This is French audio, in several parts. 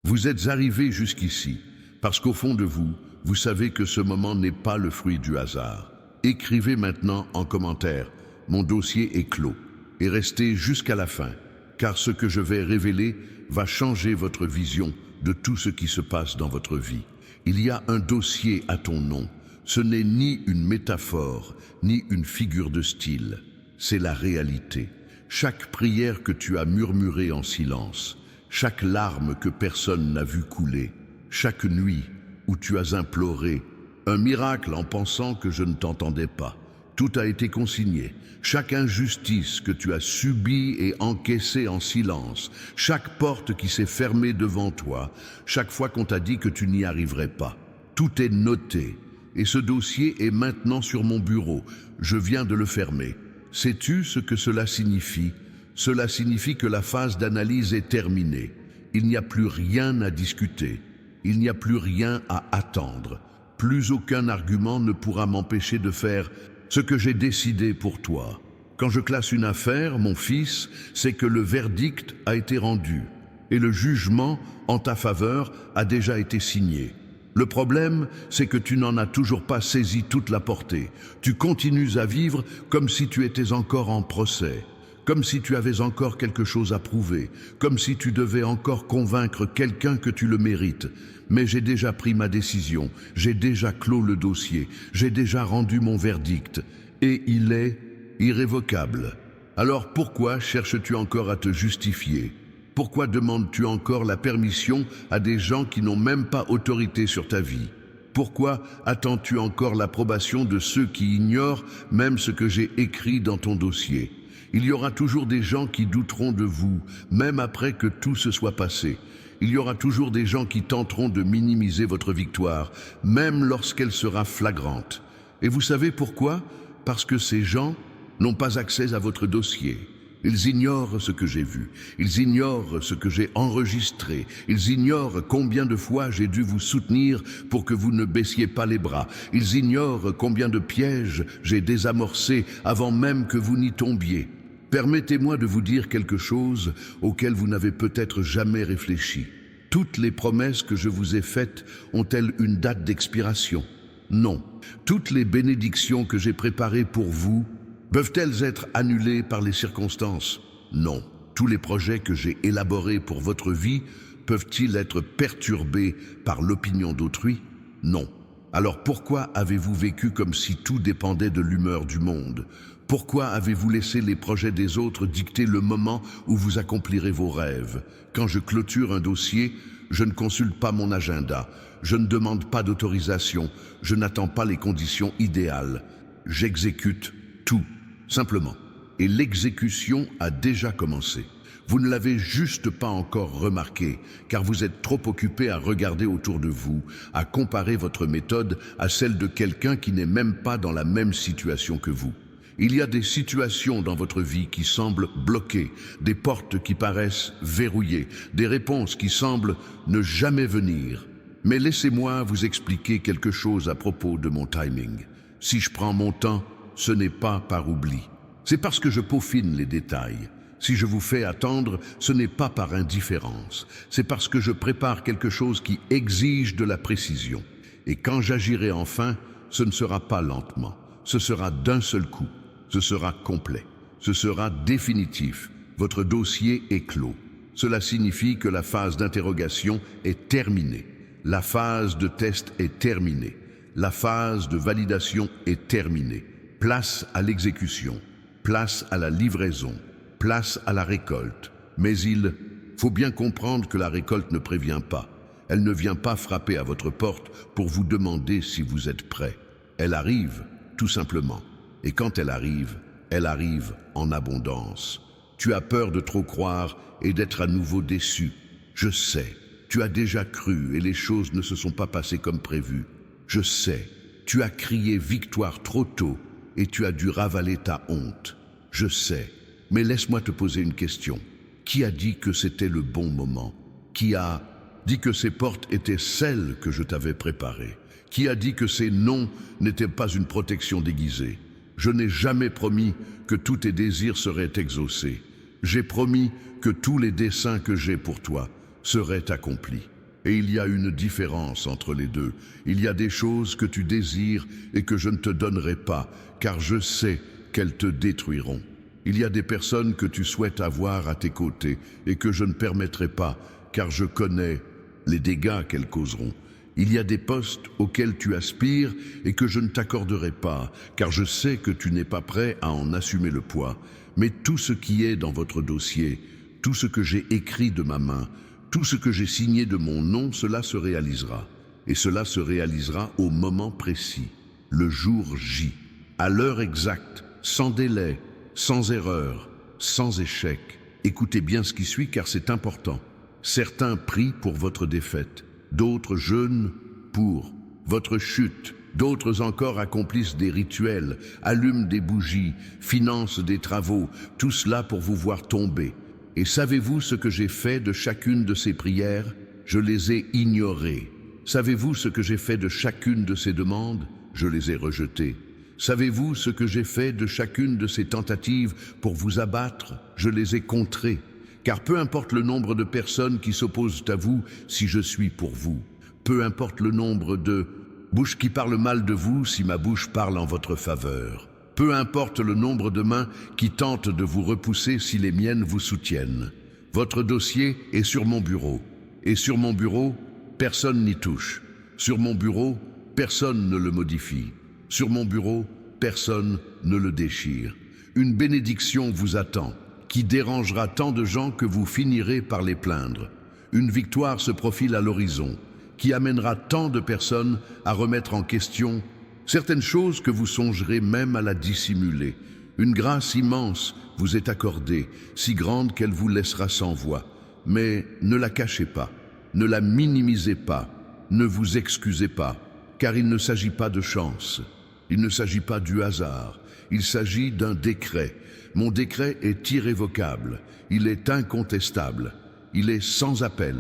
Vous êtes arrivé jusqu'ici, parce qu'au fond de vous, vous savez que ce moment n'est pas le fruit du hasard. Écrivez maintenant en commentaire « Mon dossier est clos » et restez jusqu'à la fin, car ce que je vais révéler va changer votre vision de tout ce qui se passe dans votre vie. Il y a un dossier à ton nom. Ce n'est ni une métaphore, ni une figure de style. C'est la réalité. Chaque prière que tu as murmurée en silence, chaque larme que personne n'a vu couler, chaque nuit où tu as imploré un miracle en pensant que je ne t'entendais pas, tout a été consigné. Chaque injustice que tu as subie et encaissée en silence, chaque porte qui s'est fermée devant toi, chaque fois qu'on t'a dit que tu n'y arriverais pas, tout est noté. Et ce dossier est maintenant sur mon bureau. Je viens de le fermer. Sais-tu ce que cela signifie? Cela signifie que la phase d'analyse est terminée. Il n'y a plus rien à discuter. Il n'y a plus rien à attendre. Plus aucun argument ne pourra m'empêcher de faire ce que j'ai décidé pour toi. Quand je classe une affaire, mon fils, c'est que le verdict a été rendu et le jugement en ta faveur a déjà été signé. Le problème, c'est que tu n'en as toujours pas saisi toute la portée. Tu continues à vivre comme si tu étais encore en procès, comme si tu avais encore quelque chose à prouver, comme si tu devais encore convaincre quelqu'un que tu le mérites. Mais j'ai déjà pris ma décision, j'ai déjà clos le dossier, j'ai déjà rendu mon verdict, et il est irrévocable. Alors pourquoi cherches-tu encore à te justifier ? Pourquoi demandes-tu encore la permission à des gens qui n'ont même pas autorité sur ta vie? Pourquoi attends-tu encore l'approbation de ceux qui ignorent même ce que j'ai écrit dans ton dossier? Il y aura toujours des gens qui douteront de vous, même après que tout se soit passé. Il y aura toujours des gens qui tenteront de minimiser votre victoire, même lorsqu'elle sera flagrante. Et vous savez pourquoi? Parce que ces gens n'ont pas accès à votre dossier. Ils ignorent ce que j'ai vu, ils ignorent ce que j'ai enregistré, ils ignorent combien de fois j'ai dû vous soutenir pour que vous ne baissiez pas les bras, ils ignorent combien de pièges j'ai désamorcés avant même que vous n'y tombiez. Permettez-moi de vous dire quelque chose auquel vous n'avez peut-être jamais réfléchi. Toutes les promesses que je vous ai faites ont-elles une date d'expiration? Non. Toutes les bénédictions que j'ai préparées pour vous peuvent-elles être annulées par les circonstances? Non. Tous les projets que j'ai élaborés pour votre vie peuvent-ils être perturbés par l'opinion d'autrui? Non. Alors pourquoi avez-vous vécu comme si tout dépendait de l'humeur du monde? Pourquoi avez-vous laissé les projets des autres dicter le moment où vous accomplirez vos rêves? Quand je clôture un dossier, je ne consulte pas mon agenda, je ne demande pas d'autorisation, je n'attends pas les conditions idéales. J'exécute tout, simplement. Et l'exécution a déjà commencé. Vous ne l'avez juste pas encore remarqué, car vous êtes trop occupé à regarder autour de vous, à comparer votre méthode à celle de quelqu'un qui n'est même pas dans la même situation que vous. Il y a des situations dans votre vie qui semblent bloquées, des portes qui paraissent verrouillées, des réponses qui semblent ne jamais venir. Mais laissez-moi vous expliquer quelque chose à propos de mon timing. Si je prends mon temps, ce n'est pas par oubli. C'est parce que je peaufine les détails. Si je vous fais attendre, ce n'est pas par indifférence. C'est parce que je prépare quelque chose qui exige de la précision. Et quand j'agirai enfin, ce ne sera pas lentement. Ce sera d'un seul coup. Ce sera complet. Ce sera définitif. Votre dossier est clos. Cela signifie que la phase d'interrogation est terminée. La phase de test est terminée. La phase de validation est terminée. Place à l'exécution. Place à la livraison. Place à la récolte. Mais il faut bien comprendre que la récolte ne prévient pas. Elle ne vient pas frapper à votre porte pour vous demander si vous êtes prêt. Elle arrive, tout simplement. Et quand elle arrive en abondance. Tu as peur de trop croire et d'être à nouveau déçu. Je sais, tu as déjà cru et les choses ne se sont pas passées comme prévu. Je sais, tu as crié victoire trop tôt et tu as dû ravaler ta honte. Je sais, mais laisse-moi te poser une question. Qui a dit que c'était le bon moment? Qui a dit que ces portes étaient celles que je t'avais préparées? Qui a dit que ces noms n'étaient pas une protection déguisée? Je n'ai jamais promis que tous tes désirs seraient exaucés. J'ai promis que tous les desseins que j'ai pour toi seraient accomplis. Et il y a une différence entre les deux. Il y a des choses que tu désires et que je ne te donnerai pas, car je sais qu'elles te détruiront. Il y a des personnes que tu souhaites avoir à tes côtés et que je ne permettrai pas, car je connais les dégâts qu'elles causeront. Il y a des postes auxquels tu aspires et que je ne t'accorderai pas, car je sais que tu n'es pas prêt à en assumer le poids. Mais tout ce qui est dans votre dossier, tout ce que j'ai écrit de ma main, tout ce que j'ai signé de mon nom, cela se réalisera. Et cela se réalisera au moment précis, le jour J, à l'heure exacte, sans délai, sans erreur, sans échec. Écoutez bien ce qui suit car c'est important. Certains prient pour votre défaite, d'autres jeûnent pour votre chute, d'autres encore accomplissent des rituels, allument des bougies, financent des travaux, tout cela pour vous voir tomber. Et savez-vous ce que j'ai fait de chacune de ces prières? Je les ai ignorées. Savez-vous ce que j'ai fait de chacune de ces demandes? Je les ai rejetées. Savez-vous ce que j'ai fait de chacune de ces tentatives pour vous abattre? Je les ai contrées. Car peu importe le nombre de personnes qui s'opposent à vous, si je suis pour vous. Peu importe le nombre de bouches qui parlent mal de vous, si ma bouche parle en votre faveur. Peu importe le nombre de mains qui tentent de vous repousser si les miennes vous soutiennent. Votre dossier est sur mon bureau. Et sur mon bureau, personne n'y touche. Sur mon bureau, personne ne le modifie. Sur mon bureau, personne ne le déchire. Une bénédiction vous attend, qui dérangera tant de gens que vous finirez par les plaindre. Une victoire se profile à l'horizon, qui amènera tant de personnes à remettre en question certaines choses que vous songerez même à la dissimuler. Une grâce immense vous est accordée, si grande qu'elle vous laissera sans voix. Mais ne la cachez pas, ne la minimisez pas, ne vous excusez pas, car il ne s'agit pas de chance, il ne s'agit pas du hasard, il s'agit d'un décret. Mon décret est irrévocable, il est incontestable, il est sans appel.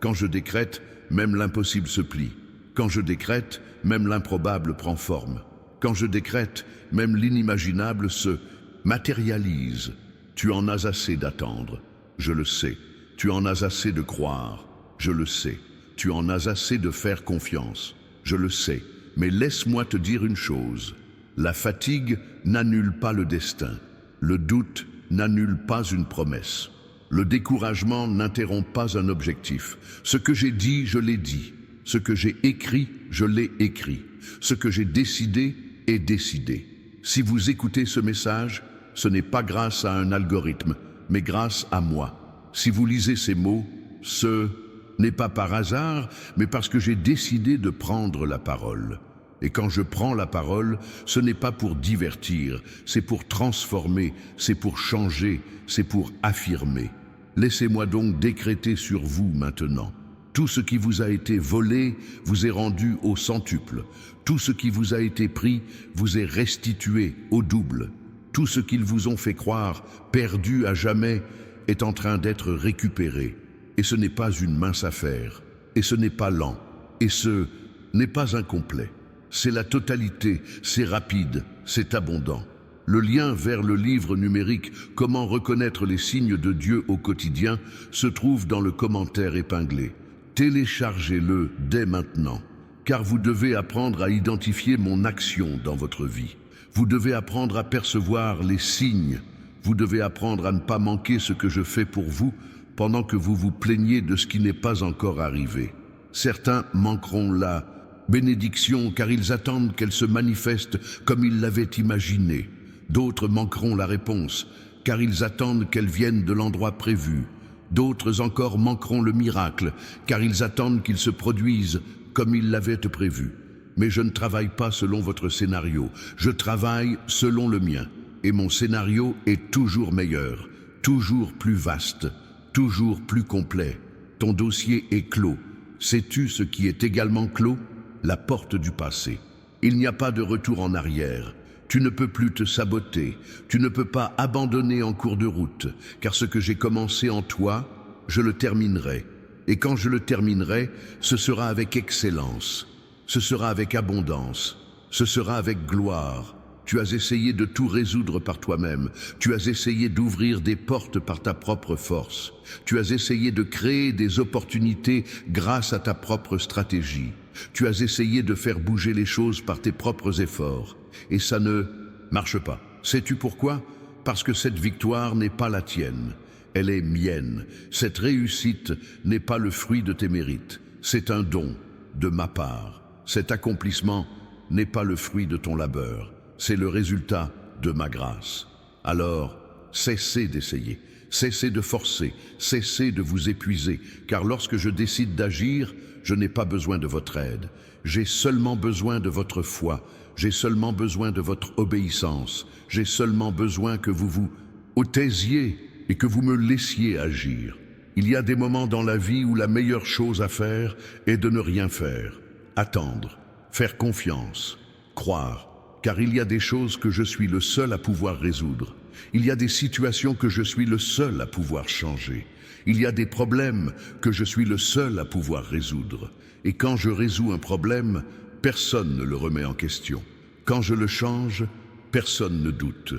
Quand je décrète, même l'impossible se plie. Quand je décrète, même l'improbable prend forme. Quand je décrète, même l'inimaginable se matérialise. Tu en as assez d'attendre, je le sais. Tu en as assez de croire, je le sais. Tu en as assez de faire confiance, je le sais. Mais laisse-moi te dire une chose. La fatigue n'annule pas le destin. Le doute n'annule pas une promesse. Le découragement n'interrompt pas un objectif. Ce que j'ai dit, je l'ai dit. Ce que j'ai écrit, je l'ai écrit. Ce que j'ai décidé est décidé. Si vous écoutez ce message, ce n'est pas grâce à un algorithme, mais grâce à moi. Si vous lisez ces mots, ce n'est pas par hasard, mais parce que j'ai décidé de prendre la parole. Et quand je prends la parole, ce n'est pas pour divertir, c'est pour transformer, c'est pour changer, c'est pour affirmer. Laissez-moi donc décréter sur vous maintenant. Tout ce qui vous a été volé vous est rendu au centuple. Tout ce qui vous a été pris vous est restitué au double. Tout ce qu'ils vous ont fait croire perdu à jamais est en train d'être récupéré. Et ce n'est pas une mince affaire. Et ce n'est pas lent. Et ce n'est pas incomplet. C'est la totalité, c'est rapide, c'est abondant. Le lien vers le livre numérique « Comment reconnaître les signes de Dieu au quotidien » se trouve dans le commentaire épinglé. Téléchargez-le dès maintenant, car vous devez apprendre à identifier mon action dans votre vie. Vous devez apprendre à percevoir les signes. Vous devez apprendre à ne pas manquer ce que je fais pour vous pendant que vous vous plaignez de ce qui n'est pas encore arrivé. Certains manqueront la bénédiction car ils attendent qu'elle se manifeste comme ils l'avaient imaginé. D'autres manqueront la réponse car ils attendent qu'elle vienne de l'endroit prévu. D'autres encore manqueront le miracle car ils attendent qu'il se produise comme ils l'avaient prévu. Mais je ne travaille pas selon votre scénario, je travaille selon le mien. Et mon scénario est toujours meilleur, toujours plus vaste, toujours plus complet. Ton dossier est clos. Sais-tu ce qui est également clos? La porte du passé. Il n'y a pas de retour en arrière. Tu ne peux plus te saboter. Tu ne peux pas abandonner en cours de route, car ce que j'ai commencé en toi, je le terminerai. Et quand je le terminerai, ce sera avec excellence. Ce sera avec abondance. Ce sera avec gloire. Tu as essayé de tout résoudre par toi-même. Tu as essayé d'ouvrir des portes par ta propre force. Tu as essayé de créer des opportunités grâce à ta propre stratégie. Tu as essayé de faire bouger les choses par tes propres efforts. Et ça ne marche pas. Sais-tu pourquoi? Parce que cette victoire n'est pas la tienne. Elle est mienne. Cette réussite n'est pas le fruit de tes mérites. C'est un don de ma part. Cet accomplissement n'est pas le fruit de ton labeur. C'est le résultat de ma grâce. Alors, cessez d'essayer, cessez de forcer, cessez de vous épuiser, car lorsque je décide d'agir, je n'ai pas besoin de votre aide. J'ai seulement besoin de votre foi, j'ai seulement besoin de votre obéissance, j'ai seulement besoin que vous vous taisiez et que vous me laissiez agir. Il y a des moments dans la vie où la meilleure chose à faire est de ne rien faire, attendre, faire confiance, croire. Car il y a des choses que je suis le seul à pouvoir résoudre. Il y a des situations que je suis le seul à pouvoir changer. Il y a des problèmes que je suis le seul à pouvoir résoudre. Et quand je résous un problème, personne ne le remet en question. Quand je le change, personne ne doute.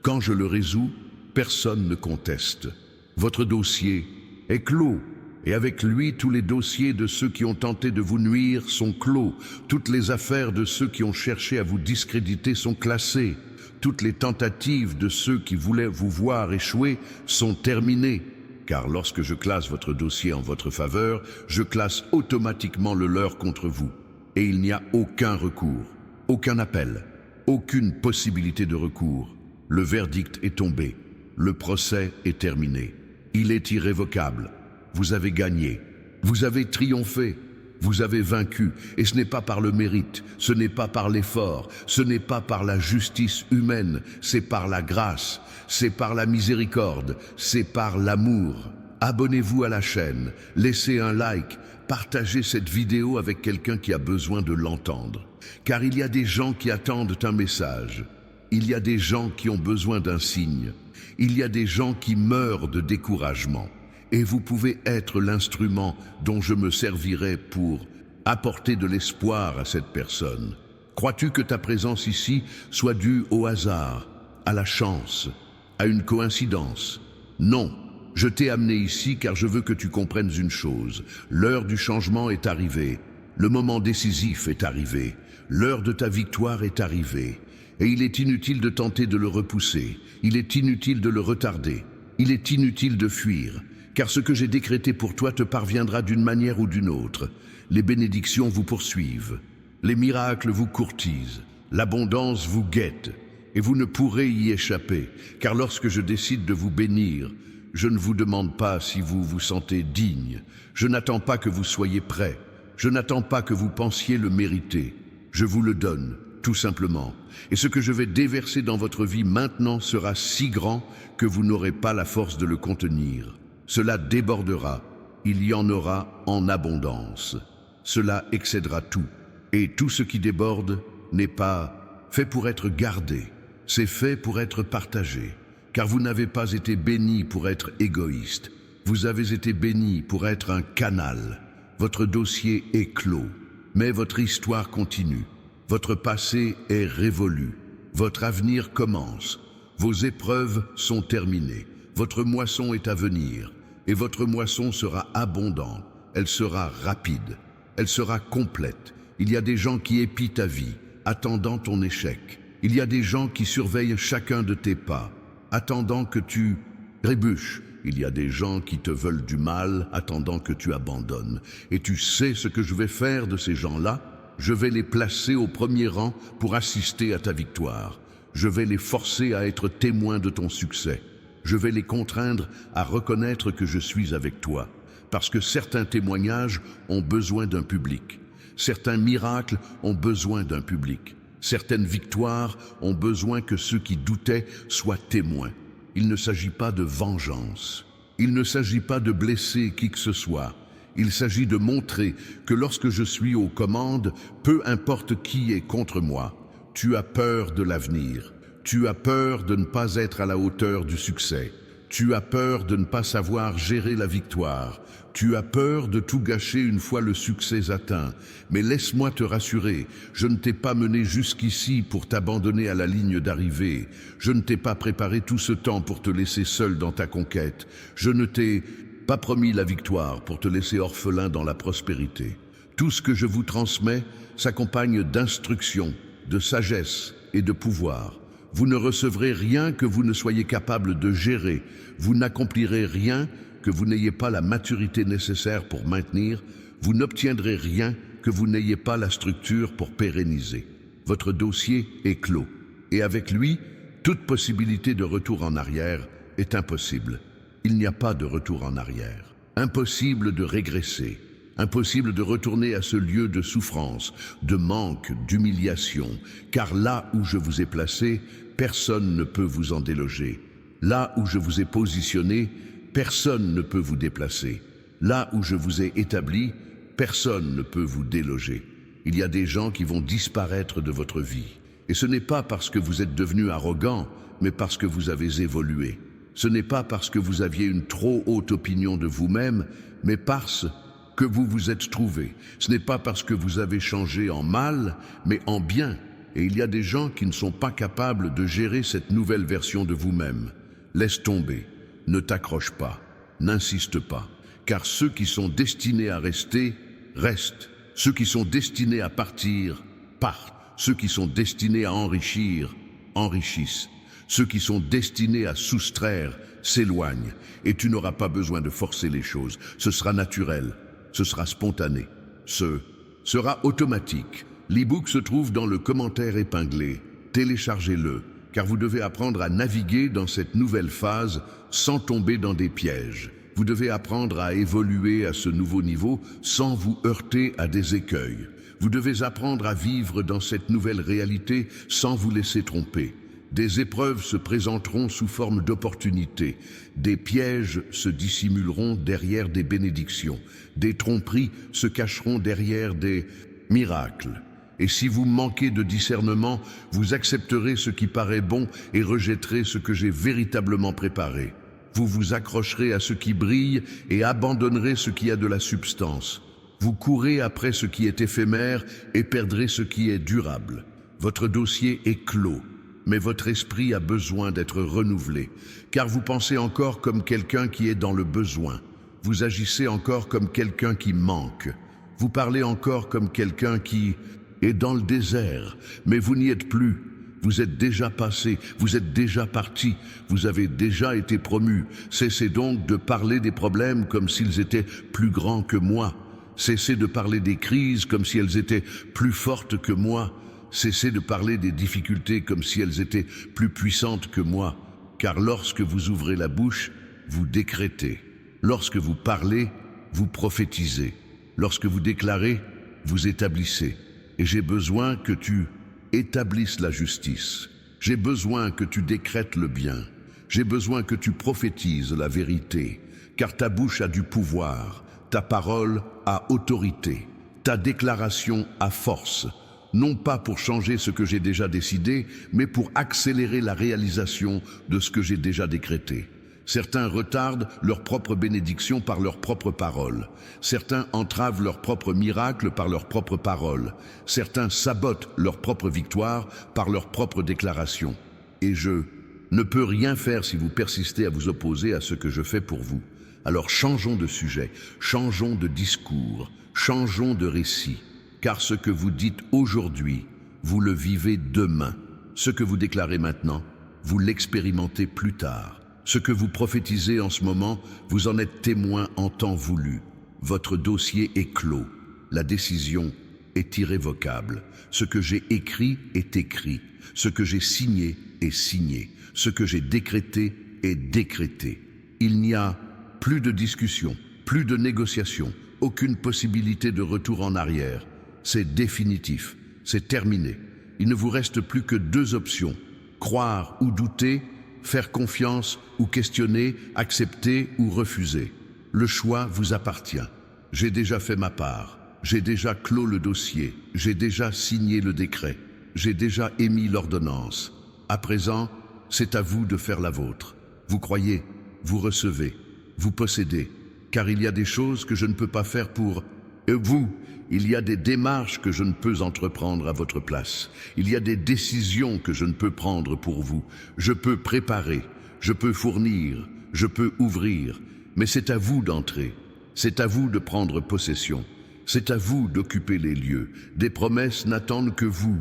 Quand je le résous, personne ne conteste. Votre dossier est clos. Et avec lui, tous les dossiers de ceux qui ont tenté de vous nuire sont clos. Toutes les affaires de ceux qui ont cherché à vous discréditer sont classées. Toutes les tentatives de ceux qui voulaient vous voir échouer sont terminées. Car lorsque je classe votre dossier en votre faveur, je classe automatiquement le leur contre vous. Et il n'y a aucun recours, aucun appel, aucune possibilité de recours. Le verdict est tombé. Le procès est terminé. Il est irrévocable. Vous avez gagné, vous avez triomphé, vous avez vaincu, et ce n'est pas par le mérite, ce n'est pas par l'effort, ce n'est pas par la justice humaine, c'est par la grâce, c'est par la miséricorde, c'est par l'amour. Abonnez-vous à la chaîne, laissez un like, partagez cette vidéo avec quelqu'un qui a besoin de l'entendre. Car il y a des gens qui attendent un message, il y a des gens qui ont besoin d'un signe, il y a des gens qui meurent de découragement. Et vous pouvez être l'instrument dont je me servirai pour apporter de l'espoir à cette personne. Crois-tu que ta présence ici soit due au hasard, à la chance, à une coïncidence? Non, je t'ai amené ici car je veux que tu comprennes une chose. L'heure du changement est arrivée, le moment décisif est arrivé, l'heure de ta victoire est arrivée. Et il est inutile de tenter de le repousser, il est inutile de le retarder, il est inutile de fuir. Car ce que j'ai décrété pour toi te parviendra d'une manière ou d'une autre. Les bénédictions vous poursuivent, les miracles vous courtisent, l'abondance vous guette, et vous ne pourrez y échapper. Car lorsque je décide de vous bénir, je ne vous demande pas si vous vous sentez digne, je n'attends pas que vous soyez prêt, je n'attends pas que vous pensiez le mériter. Je vous le donne, tout simplement. Et ce que je vais déverser dans votre vie maintenant sera si grand que vous n'aurez pas la force de le contenir. Cela débordera, il y en aura en abondance. Cela excédera tout. Et tout ce qui déborde n'est pas fait pour être gardé, c'est fait pour être partagé. Car vous n'avez pas été bénis pour être égoïste, vous avez été bénis pour être un canal. Votre dossier est clos, mais votre histoire continue. Votre passé est révolu, votre avenir commence. Vos épreuves sont terminées, votre moisson est à venir. Et votre moisson sera abondante, elle sera rapide, elle sera complète. Il y a des gens qui épient ta vie, attendant ton échec. Il y a des gens qui surveillent chacun de tes pas, attendant que tu trébuches. Il y a des gens qui te veulent du mal, attendant que tu abandonnes. Et tu sais ce que je vais faire de ces gens-là? Je vais les placer au premier rang pour assister à ta victoire. Je vais les forcer à être témoins de ton succès. Je vais les contraindre à reconnaître que je suis avec toi, parce que certains témoignages ont besoin d'un public, certains miracles ont besoin d'un public, certaines victoires ont besoin que ceux qui doutaient soient témoins. Il ne s'agit pas de vengeance, il ne s'agit pas de blesser qui que ce soit, il s'agit de montrer que lorsque je suis aux commandes, peu importe qui est contre moi, tu as peur de l'avenir. Tu as peur de ne pas être à la hauteur du succès. Tu as peur de ne pas savoir gérer la victoire. Tu as peur de tout gâcher une fois le succès atteint. Mais laisse-moi te rassurer, je ne t'ai pas mené jusqu'ici pour t'abandonner à la ligne d'arrivée. Je ne t'ai pas préparé tout ce temps pour te laisser seul dans ta conquête. Je ne t'ai pas promis la victoire pour te laisser orphelin dans la prospérité. Tout ce que je vous transmets s'accompagne d'instructions, de sagesse et de pouvoir. Vous ne recevrez rien que vous ne soyez capable de gérer. Vous n'accomplirez rien que vous n'ayez pas la maturité nécessaire pour maintenir. Vous n'obtiendrez rien que vous n'ayez pas la structure pour pérenniser. Votre dossier est clos. Et avec lui, toute possibilité de retour en arrière est impossible. Il n'y a pas de retour en arrière. Impossible de régresser. Impossible de retourner à ce lieu de souffrance, de manque, d'humiliation, car là où je vous ai placé, personne ne peut vous en déloger. Là où je vous ai positionné, personne ne peut vous déplacer. Là où je vous ai établi, personne ne peut vous déloger. Il y a des gens qui vont disparaître de votre vie. Et ce n'est pas parce que vous êtes devenu arrogant, mais parce que vous avez évolué. Ce n'est pas parce que vous aviez une trop haute opinion de vous-même, mais parce que vous vous êtes trouvé. Ce n'est pas parce que vous avez changé en mal, mais en bien. Et il y a des gens qui ne sont pas capables de gérer cette nouvelle version de vous-même. Laisse tomber, ne t'accroche pas, n'insiste pas, car ceux qui sont destinés à rester, restent. Ceux qui sont destinés à partir, partent. Ceux qui sont destinés à enrichir, enrichissent. Ceux qui sont destinés à soustraire, s'éloignent. Et tu n'auras pas besoin de forcer les choses. Ce sera naturel. Ce sera spontané. Ce sera automatique. L'e-book se trouve dans le commentaire épinglé. Téléchargez-le, car vous devez apprendre à naviguer dans cette nouvelle phase sans tomber dans des pièges. Vous devez apprendre à évoluer à ce nouveau niveau sans vous heurter à des écueils. Vous devez apprendre à vivre dans cette nouvelle réalité sans vous laisser tromper. Des épreuves se présenteront sous forme d'opportunités. Des pièges se dissimuleront derrière des bénédictions. Des tromperies se cacheront derrière des miracles. Et si vous manquez de discernement, vous accepterez ce qui paraît bon et rejetterez ce que j'ai véritablement préparé. Vous vous accrocherez à ce qui brille et abandonnerez ce qui a de la substance. Vous courez après ce qui est éphémère et perdrez ce qui est durable. Votre dossier est clos. Mais votre esprit a besoin d'être renouvelé, car vous pensez encore comme quelqu'un qui est dans le besoin. Vous agissez encore comme quelqu'un qui manque. Vous parlez encore comme quelqu'un qui est dans le désert, mais vous n'y êtes plus. Vous êtes déjà passé, vous êtes déjà parti, vous avez déjà été promu. Cessez donc de parler des problèmes comme s'ils étaient plus grands que moi. Cessez de parler des crises comme si elles étaient plus fortes que moi. Cessez de parler des difficultés comme si elles étaient plus puissantes que moi, car lorsque vous ouvrez la bouche, vous décrétez. Lorsque vous parlez, vous prophétisez. Lorsque vous déclarez, vous établissez. Et j'ai besoin que tu établisses la justice. J'ai besoin que tu décrètes le bien. J'ai besoin que tu prophétises la vérité, car ta bouche a du pouvoir, ta parole a autorité, ta déclaration a force. Non pas pour changer ce que j'ai déjà décidé, mais pour accélérer la réalisation de ce que j'ai déjà décrété. Certains retardent leur propre bénédiction par leurs propres paroles. Certains entravent leur propre miracle par leurs propres paroles. Certains sabotent leur propre victoire par leurs propres déclarations. Et je ne peux rien faire si vous persistez à vous opposer à ce que je fais pour vous. Alors changeons de sujet, changeons de discours, changeons de récit. Car ce que vous dites aujourd'hui, vous le vivez demain. Ce que vous déclarez maintenant, vous l'expérimentez plus tard. Ce que vous prophétisez en ce moment, vous en êtes témoin en temps voulu. Votre dossier est clos. La décision est irrévocable. Ce que j'ai écrit est écrit. Ce que j'ai signé est signé. Ce que j'ai décrété est décrété. Il n'y a plus de discussion, plus de négociation, aucune possibilité de retour en arrière. C'est définitif, c'est terminé. Il ne vous reste plus que deux options, croire ou douter, faire confiance ou questionner, accepter ou refuser. Le choix vous appartient. J'ai déjà fait ma part, j'ai déjà clos le dossier, j'ai déjà signé le décret, j'ai déjà émis l'ordonnance. À présent, c'est à vous de faire la vôtre. Vous croyez vous recevez, vous possédez, car il y a des choses que je ne peux pas faire pour vous. Il y a des démarches que je ne peux entreprendre à votre place. Il y a des décisions que je ne peux prendre pour vous. Je peux préparer, je peux fournir, je peux ouvrir, mais c'est à vous d'entrer. C'est à vous de prendre possession. C'est à vous d'occuper les lieux. Des promesses n'attendent que vous.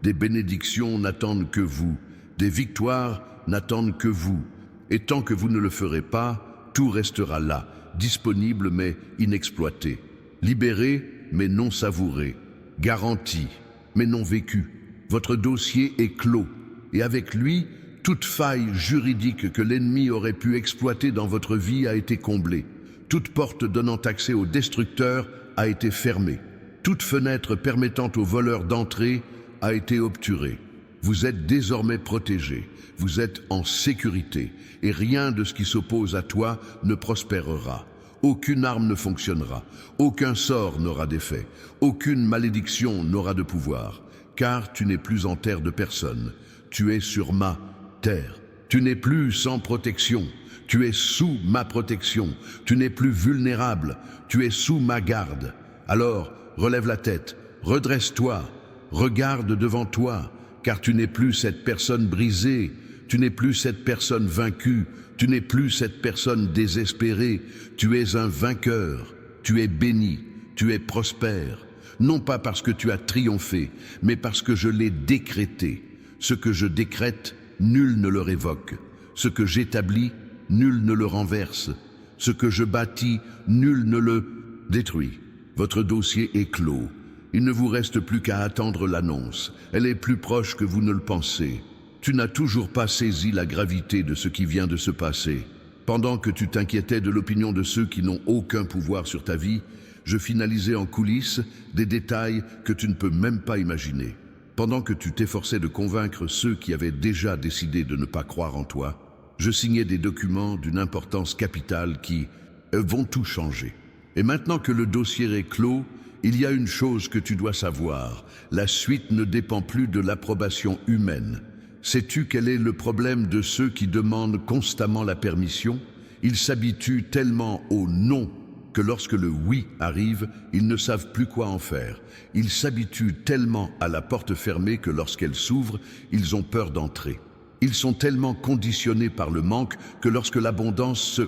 Des bénédictions n'attendent que vous. Des victoires n'attendent que vous. Et tant que vous ne le ferez pas, tout restera là, disponible mais inexploité. Libéré mais non savouré. Garanti mais non vécu. Votre dossier est clos. Et avec lui, toute faille juridique que l'ennemi aurait pu exploiter dans votre vie a été comblée. Toute porte donnant accès au destructeur a été fermée. Toute fenêtre permettant aux voleurs d'entrer a été obturée. Vous êtes désormais protégé, vous êtes en sécurité, et rien de ce qui s'oppose à toi ne prospérera. Aucune arme ne fonctionnera, aucun sort n'aura d'effet, aucune malédiction n'aura de pouvoir, car tu n'es plus en terre de personne, tu es sur ma terre. Tu n'es plus sans protection, tu es sous ma protection, tu n'es plus vulnérable, tu es sous ma garde. Alors, relève la tête, redresse-toi, regarde devant toi, car tu n'es plus cette personne brisée, tu n'es plus cette personne vaincue, tu n'es plus cette personne désespérée, tu es un vainqueur, tu es béni, tu es prospère, non pas parce que tu as triomphé, mais parce que je l'ai décrété. Ce que je décrète, nul ne le révoque. Ce que j'établis, nul ne le renverse. Ce que je bâtis, nul ne le détruit. Votre dossier est clos. Il ne vous reste plus qu'à attendre l'annonce. Elle est plus proche que vous ne le pensez. Tu n'as toujours pas saisi la gravité de ce qui vient de se passer. Pendant que tu t'inquiétais de l'opinion de ceux qui n'ont aucun pouvoir sur ta vie, je finalisais en coulisses des détails que tu ne peux même pas imaginer. Pendant que tu t'efforçais de convaincre ceux qui avaient déjà décidé de ne pas croire en toi, je signais des documents d'une importance capitale qui vont tout changer. Et maintenant que le dossier est clos, il y a une chose que tu dois savoir. La suite ne dépend plus de l'approbation humaine. Sais-tu quel est le problème de ceux qui demandent constamment la permission? Ils s'habituent tellement au non que lorsque le oui arrive, ils ne savent plus quoi en faire. Ils s'habituent tellement à la porte fermée que lorsqu'elle s'ouvre, ils ont peur d'entrer. Ils sont tellement conditionnés par le manque que lorsque l'abondance se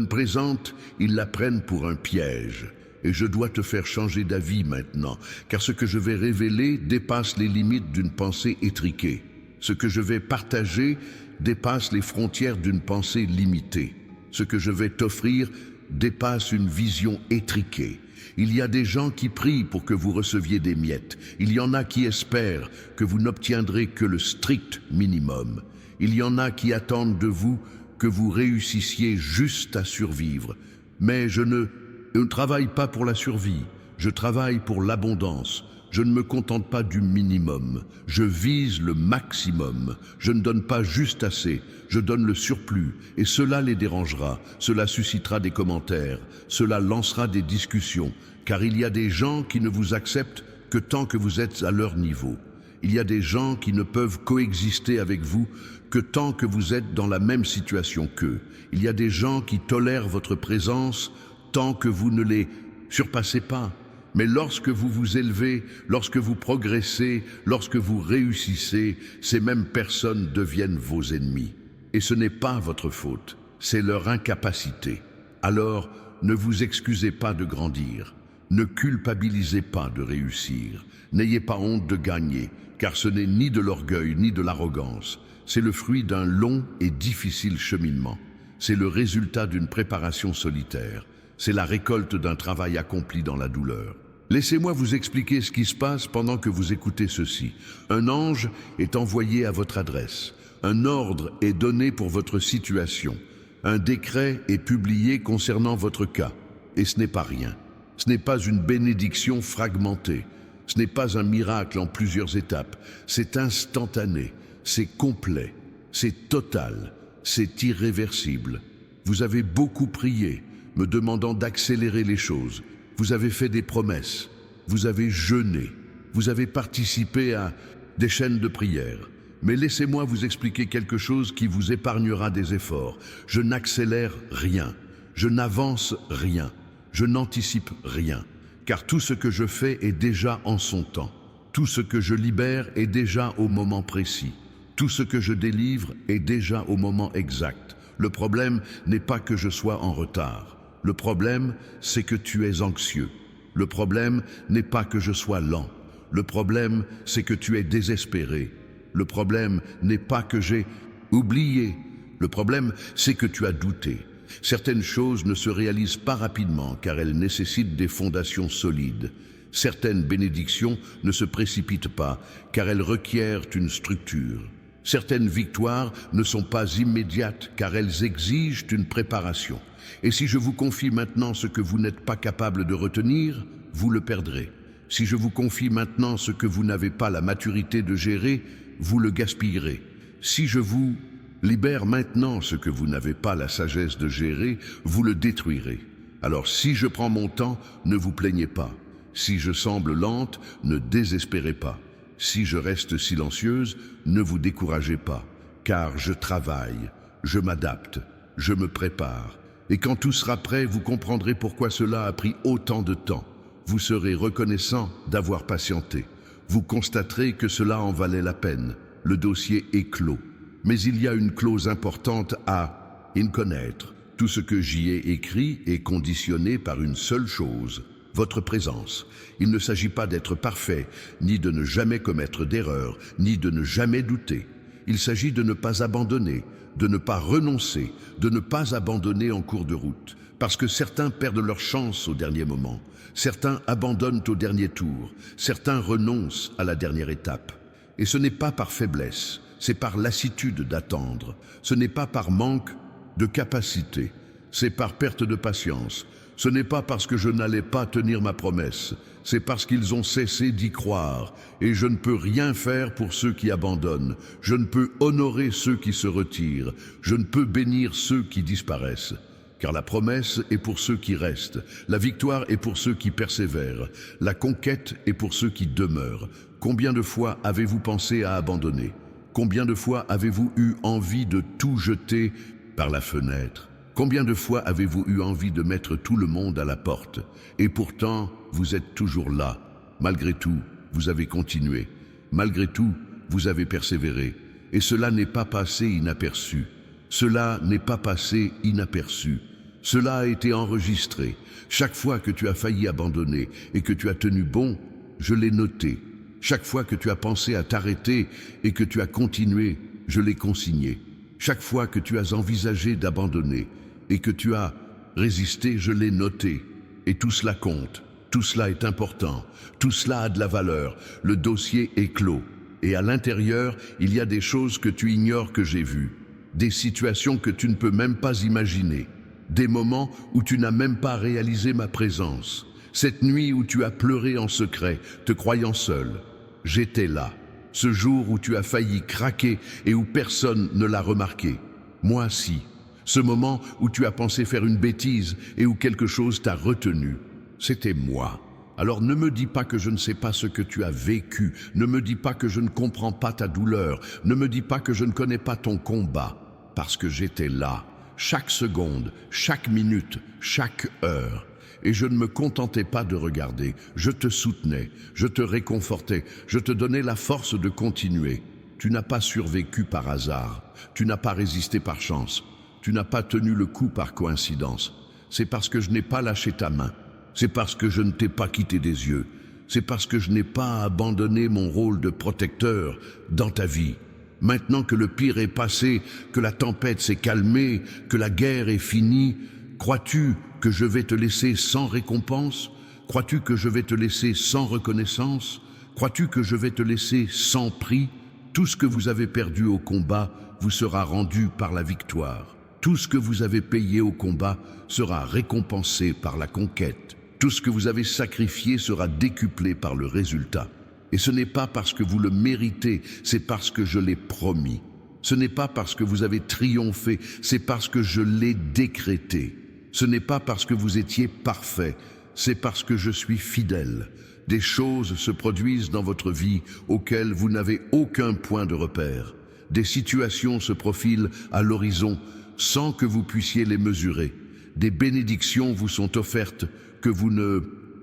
présente, ils la prennent pour un piège. Et je dois te faire changer d'avis maintenant, car ce que je vais révéler dépasse les limites d'une pensée étriquée. Ce que je vais partager dépasse les frontières d'une pensée limitée. Ce que je vais t'offrir dépasse une vision étriquée. Il y a des gens qui prient pour que vous receviez des miettes. Il y en a qui espèrent que vous n'obtiendrez que le strict minimum. Il y en a qui attendent de vous que vous réussissiez juste à survivre. Mais je ne travaille pas pour la survie, je travaille pour l'abondance. Je ne me contente pas du minimum, je vise le maximum. Je ne donne pas juste assez, je donne le surplus. Et cela les dérangera, cela suscitera des commentaires, cela lancera des discussions. Car il y a des gens qui ne vous acceptent que tant que vous êtes à leur niveau. Il y a des gens qui ne peuvent coexister avec vous que tant que vous êtes dans la même situation qu'eux. Il y a des gens qui tolèrent votre présence tant que vous ne les surpassez pas. Mais lorsque vous vous élevez, lorsque vous progressez, lorsque vous réussissez, ces mêmes personnes deviennent vos ennemis. Et ce n'est pas votre faute, c'est leur incapacité. Alors, ne vous excusez pas de grandir, ne culpabilisez pas de réussir, n'ayez pas honte de gagner, car ce n'est ni de l'orgueil ni de l'arrogance. C'est le fruit d'un long et difficile cheminement. C'est le résultat d'une préparation solitaire. C'est la récolte d'un travail accompli dans la douleur. Laissez-moi vous expliquer ce qui se passe pendant que vous écoutez ceci. Un ange est envoyé à votre adresse. Un ordre est donné pour votre situation. Un décret est publié concernant votre cas. Et ce n'est pas rien. Ce n'est pas une bénédiction fragmentée. Ce n'est pas un miracle en plusieurs étapes. C'est instantané. C'est complet. C'est total. C'est irréversible. Vous avez beaucoup prié, me demandant d'accélérer les choses. Vous avez fait des promesses, vous avez jeûné, vous avez participé à des chaînes de prière. Mais laissez-moi vous expliquer quelque chose qui vous épargnera des efforts. Je n'accélère rien, je n'avance rien, je n'anticipe rien, car tout ce que je fais est déjà en son temps. Tout ce que je libère est déjà au moment précis. Tout ce que je délivre est déjà au moment exact. Le problème n'est pas que je sois en retard. Le problème, c'est que tu es anxieux. Le problème n'est pas que je sois lent. Le problème, c'est que tu es désespéré. Le problème n'est pas que j'ai oublié. Le problème, c'est que tu as douté. Certaines choses ne se réalisent pas rapidement car elles nécessitent des fondations solides. Certaines bénédictions ne se précipitent pas car elles requièrent une structure. Certaines victoires ne sont pas immédiates car elles exigent une préparation. Et si je vous confie maintenant ce que vous n'êtes pas capable de retenir, vous le perdrez. Si je vous confie maintenant ce que vous n'avez pas la maturité de gérer, vous le gaspillerez. Si je vous libère maintenant ce que vous n'avez pas la sagesse de gérer, vous le détruirez. Alors si je prends mon temps, ne vous plaignez pas. Si je semble lente, ne désespérez pas. Si je reste silencieuse, ne vous découragez pas. Car je travaille, je m'adapte, je me prépare. Et quand tout sera prêt, vous comprendrez pourquoi cela a pris autant de temps. Vous serez reconnaissant d'avoir patienté. Vous constaterez que cela en valait la peine. Le dossier est clos. Mais il y a une clause importante à connaître. Tout ce que j'y ai écrit est conditionné par une seule chose, votre présence. Il ne s'agit pas d'être parfait, ni de ne jamais commettre d'erreur, ni de ne jamais douter. Il s'agit de ne pas abandonner, de ne pas renoncer, de ne pas abandonner en cours de route. Parce que certains perdent leur chance au dernier moment. Certains abandonnent au dernier tour. Certains renoncent à la dernière étape. Et ce n'est pas par faiblesse, c'est par lassitude d'attendre. Ce n'est pas par manque de capacité, c'est par perte de patience. Ce n'est pas parce que je n'allais pas tenir ma promesse, c'est parce qu'ils ont cessé d'y croire. Et je ne peux rien faire pour ceux qui abandonnent. Je ne peux honorer ceux qui se retirent. Je ne peux bénir ceux qui disparaissent. Car la promesse est pour ceux qui restent, la victoire est pour ceux qui persévèrent, la conquête est pour ceux qui demeurent. Combien de fois avez-vous pensé à abandonner? Combien de fois avez-vous eu envie de tout jeter par la fenêtre? Combien de fois avez-vous eu envie de mettre tout le monde à la porte? Et pourtant, vous êtes toujours là. Malgré tout, vous avez continué. Malgré tout, vous avez persévéré. Et cela n'est pas passé inaperçu. Cela n'est pas passé inaperçu. Cela a été enregistré. Chaque fois que tu as failli abandonner et que tu as tenu bon, je l'ai noté. Chaque fois que tu as pensé à t'arrêter et que tu as continué, je l'ai consigné. Chaque fois que tu as envisagé d'abandonner et que tu as résisté, je l'ai noté. Et tout cela compte, tout cela est important, tout cela a de la valeur. Le dossier est clos. Et à l'intérieur, il y a des choses que tu ignores que j'ai vues. Des situations que tu ne peux même pas imaginer. Des moments où tu n'as même pas réalisé ma présence. Cette nuit où tu as pleuré en secret, te croyant seul. J'étais là. Ce jour où tu as failli craquer et où personne ne l'a remarqué. Moi si. Ce moment où tu as pensé faire une bêtise et où quelque chose t'a retenu. C'était moi. Alors ne me dis pas que je ne sais pas ce que tu as vécu. Ne me dis pas que je ne comprends pas ta douleur. Ne me dis pas que je ne connais pas ton combat. Parce que j'étais là. Chaque seconde, chaque minute, chaque heure. Et je ne me contentais pas de regarder, je te soutenais, je te réconfortais, je te donnais la force de continuer. Tu n'as pas survécu par hasard, tu n'as pas résisté par chance, tu n'as pas tenu le coup par coïncidence. C'est parce que je n'ai pas lâché ta main, c'est parce que je ne t'ai pas quitté des yeux, c'est parce que je n'ai pas abandonné mon rôle de protecteur dans ta vie. Maintenant que le pire est passé, que la tempête s'est calmée, que la guerre est finie, crois-tu que je vais te laisser sans récompense? Crois-tu que je vais te laisser sans reconnaissance? Crois-tu que je vais te laisser sans prix? Tout ce que vous avez perdu au combat vous sera rendu par la victoire. Tout ce que vous avez payé au combat sera récompensé par la conquête. Tout ce que vous avez sacrifié sera décuplé par le résultat. Et ce n'est pas parce que vous le méritez, c'est parce que je l'ai promis. Ce n'est pas parce que vous avez triomphé, c'est parce que je l'ai décrété. Ce n'est pas parce que vous étiez parfait, c'est parce que je suis fidèle. Des choses se produisent dans votre vie auxquelles vous n'avez aucun point de repère. Des situations se profilent à l'horizon sans que vous puissiez les mesurer. Des bénédictions vous sont offertes que vous ne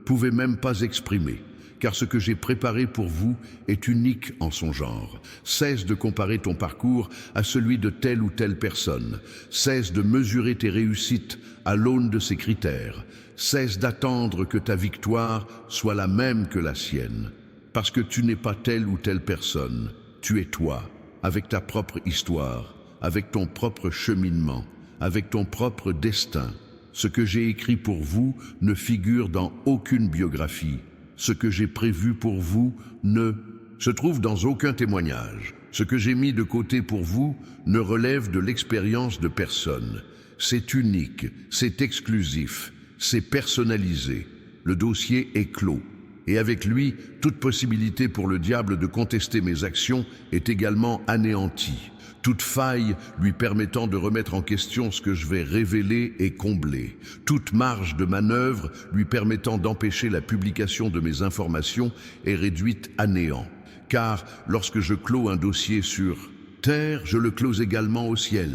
pouvez même pas exprimer. Car ce que j'ai préparé pour vous est unique en son genre. Cesse de comparer ton parcours à celui de telle ou telle personne. Cesse de mesurer tes réussites à l'aune de ces critères. Cesse d'attendre que ta victoire soit la même que la sienne. Parce que tu n'es pas telle ou telle personne. Tu es toi, avec ta propre histoire, avec ton propre cheminement, avec ton propre destin. Ce que j'ai écrit pour vous ne figure dans aucune biographie. Ce que j'ai prévu pour vous ne se trouve dans aucun témoignage. Ce que j'ai mis de côté pour vous ne relève de l'expérience de personne. C'est unique, c'est exclusif, c'est personnalisé. Le dossier est clos. Et avec lui, toute possibilité pour le diable de contester mes actions est également anéantie. Toute faille lui permettant de remettre en question ce que je vais révéler est comblée. Toute marge de manœuvre lui permettant d'empêcher la publication de mes informations est réduite à néant. Car lorsque je clôt un dossier sur terre, je le close également au ciel.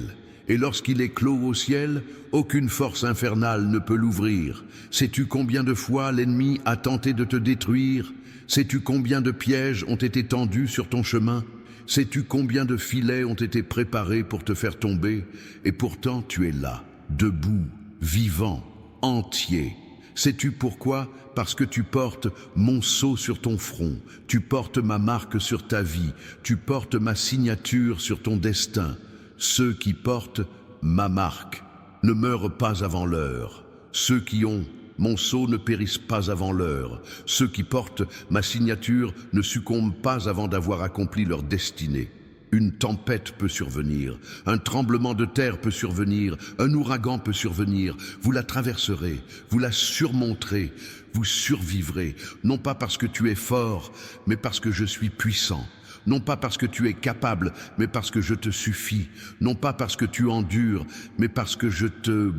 Et lorsqu'il est clos au ciel, aucune force infernale ne peut l'ouvrir. Sais-tu combien de fois l'ennemi a tenté de te détruire? Sais-tu combien de pièges ont été tendus sur ton chemin? Sais-tu combien de filets ont été préparés pour te faire tomber? Et pourtant tu es là, debout, vivant, entier. Sais-tu pourquoi? Parce que tu portes mon sceau sur ton front, tu portes ma marque sur ta vie, tu portes ma signature sur ton destin. Ceux qui portent ma marque ne meurent pas avant l'heure. Ceux qui ont mon sceau ne périssent pas avant l'heure. Ceux qui portent ma signature ne succombent pas avant d'avoir accompli leur destinée. Une tempête peut survenir, un tremblement de terre peut survenir, un ouragan peut survenir. Vous la traverserez, vous la surmonterez, vous survivrez, non pas parce que tu es fort, mais parce que je suis puissant. Non pas parce que tu es capable, mais parce que je te suffis. Non pas parce que tu endures, mais parce que je te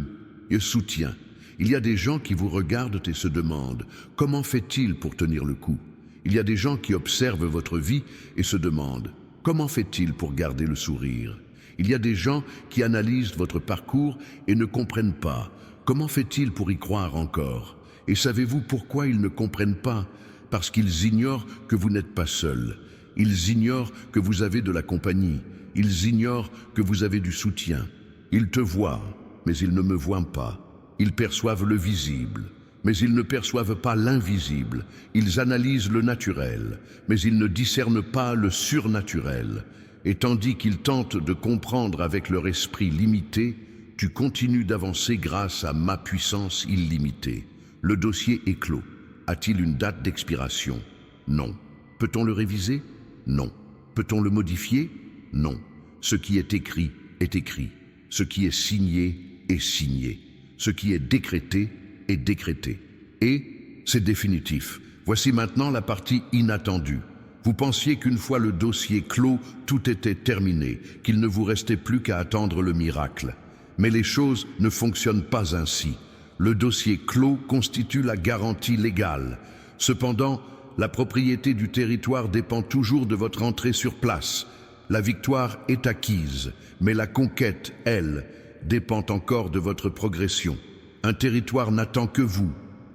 soutiens. Il y a des gens qui vous regardent et se demandent « Comment fait-il pour tenir le coup ?» Il y a des gens qui observent votre vie et se demandent « Comment fait-il pour garder le sourire ?» Il y a des gens qui analysent votre parcours et ne comprennent pas « Comment fait-il pour y croire encore ?» Et savez-vous pourquoi ils ne comprennent pas? Parce qu'ils ignorent que vous n'êtes pas seul. Ils ignorent que vous avez de la compagnie. Ils ignorent que vous avez du soutien. Ils te voient, mais ils ne me voient pas. Ils perçoivent le visible, mais ils ne perçoivent pas l'invisible. Ils analysent le naturel, mais ils ne discernent pas le surnaturel. Et tandis qu'ils tentent de comprendre avec leur esprit limité, tu continues d'avancer grâce à ma puissance illimitée. Le dossier est clos. A-t-il une date d'expiration? Non. Peut-on le réviser? Non. Peut-on le modifier? Non. Ce qui est écrit est écrit. Ce qui est signé est signé. Ce qui est décrété est décrété. Et c'est définitif. Voici maintenant la partie inattendue. Vous pensiez qu'une fois le dossier clos, tout était terminé, qu'il ne vous restait plus qu'à attendre le miracle. Mais les choses ne fonctionnent pas ainsi. Le dossier clos constitue la garantie légale. Cependant, la propriété du territoire dépend toujours de votre entrée sur place. La victoire est acquise, mais la conquête, elle, dépend encore de votre progression. Un territoire n'attend que vous.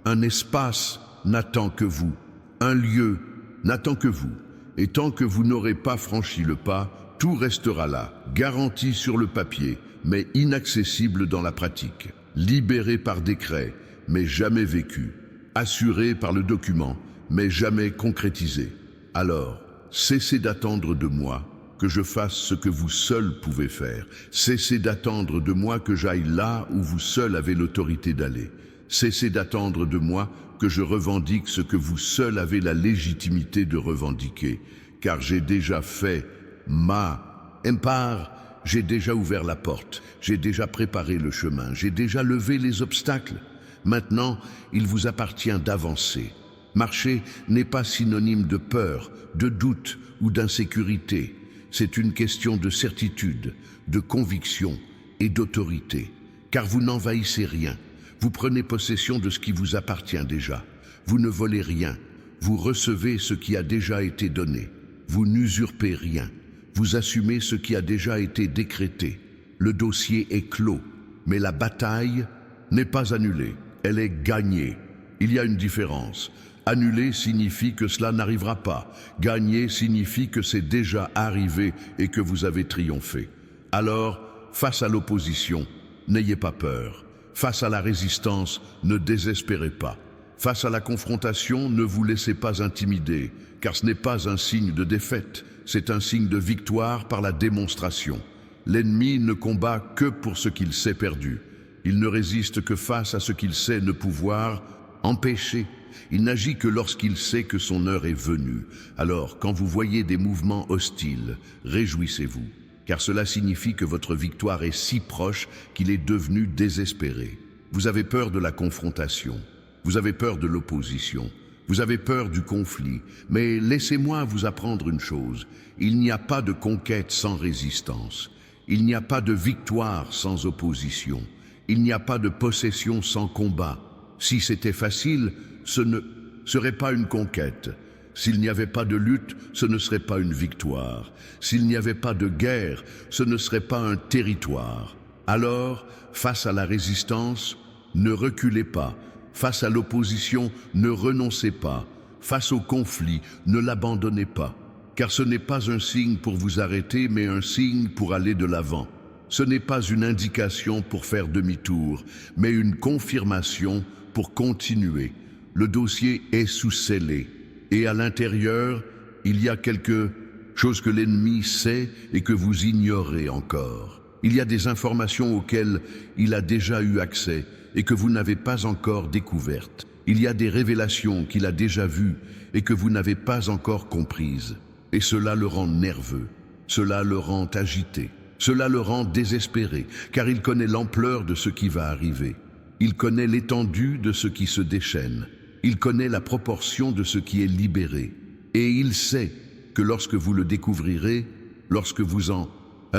Un espace n'attend que vous. Un lieu n'attend que vous. Et tant que vous n'aurez pas franchi le pas, tout restera là, garanti sur le papier, mais inaccessible dans la pratique. Libéré par décret, mais jamais vécu. Assuré par le document, mais jamais concrétisé. Alors, cessez d'attendre de moi que je fasse ce que vous seul pouvez faire. Cessez d'attendre de moi que j'aille là où vous seul avez l'autorité d'aller. Cessez d'attendre de moi que je revendique ce que vous seul avez la légitimité de revendiquer. Car j'ai déjà fait ma part, j'ai déjà ouvert la porte, j'ai déjà préparé le chemin, j'ai déjà levé les obstacles. Maintenant, il vous appartient d'avancer. Marcher n'est pas synonyme de peur, de doute ou d'insécurité. C'est une question de certitude, de conviction et d'autorité. Car vous n'envahissez rien. Vous prenez possession de ce qui vous appartient déjà. Vous ne volez rien. Vous recevez ce qui a déjà été donné. Vous n'usurpez rien. Vous assumez ce qui a déjà été décrété. Le dossier est clos, mais la bataille n'est pas annulée. Elle est gagnée. Il y a une différence. Annuler signifie que cela n'arrivera pas. Gagner signifie que c'est déjà arrivé et que vous avez triomphé. Alors, face à l'opposition, n'ayez pas peur. Face à la résistance, ne désespérez pas. Face à la confrontation, ne vous laissez pas intimider, car ce n'est pas un signe de défaite, c'est un signe de victoire par la démonstration. L'ennemi ne combat que pour ce qu'il sait perdu. Il ne résiste que face à ce qu'il sait ne pouvoir empêcher. Il n'agit que lorsqu'il sait que son heure est venue. Alors, quand vous voyez des mouvements hostiles, réjouissez-vous, car cela signifie que votre victoire est si proche qu'il est devenu désespéré. Vous avez peur de la confrontation, vous avez peur de l'opposition, vous avez peur du conflit, mais laissez-moi vous apprendre une chose, il n'y a pas de conquête sans résistance, il n'y a pas de victoire sans opposition, il n'y a pas de possession sans combat. Si c'était facile, ce ne serait pas une conquête. S'il n'y avait pas de lutte, ce ne serait pas une victoire. S'il n'y avait pas de guerre, ce ne serait pas un territoire. Alors, face à la résistance, ne reculez pas. Face à l'opposition, ne renoncez pas. Face au conflit, ne l'abandonnez pas. Car ce n'est pas un signe pour vous arrêter, mais un signe pour aller de l'avant. Ce n'est pas une indication pour faire demi-tour, mais une confirmation pour continuer. Le dossier est sous scellé. Et à l'intérieur, il y a quelque chose que l'ennemi sait et que vous ignorez encore. Il y a des informations auxquelles il a déjà eu accès et que vous n'avez pas encore découvertes. Il y a des révélations qu'il a déjà vues et que vous n'avez pas encore comprises. Et cela le rend nerveux, cela le rend agité, cela le rend désespéré, car il connaît l'ampleur de ce qui va arriver. Il connaît l'étendue de ce qui se déchaîne. Il connaît la proportion de ce qui est libéré. Et il sait que lorsque vous le découvrirez, lorsque vous en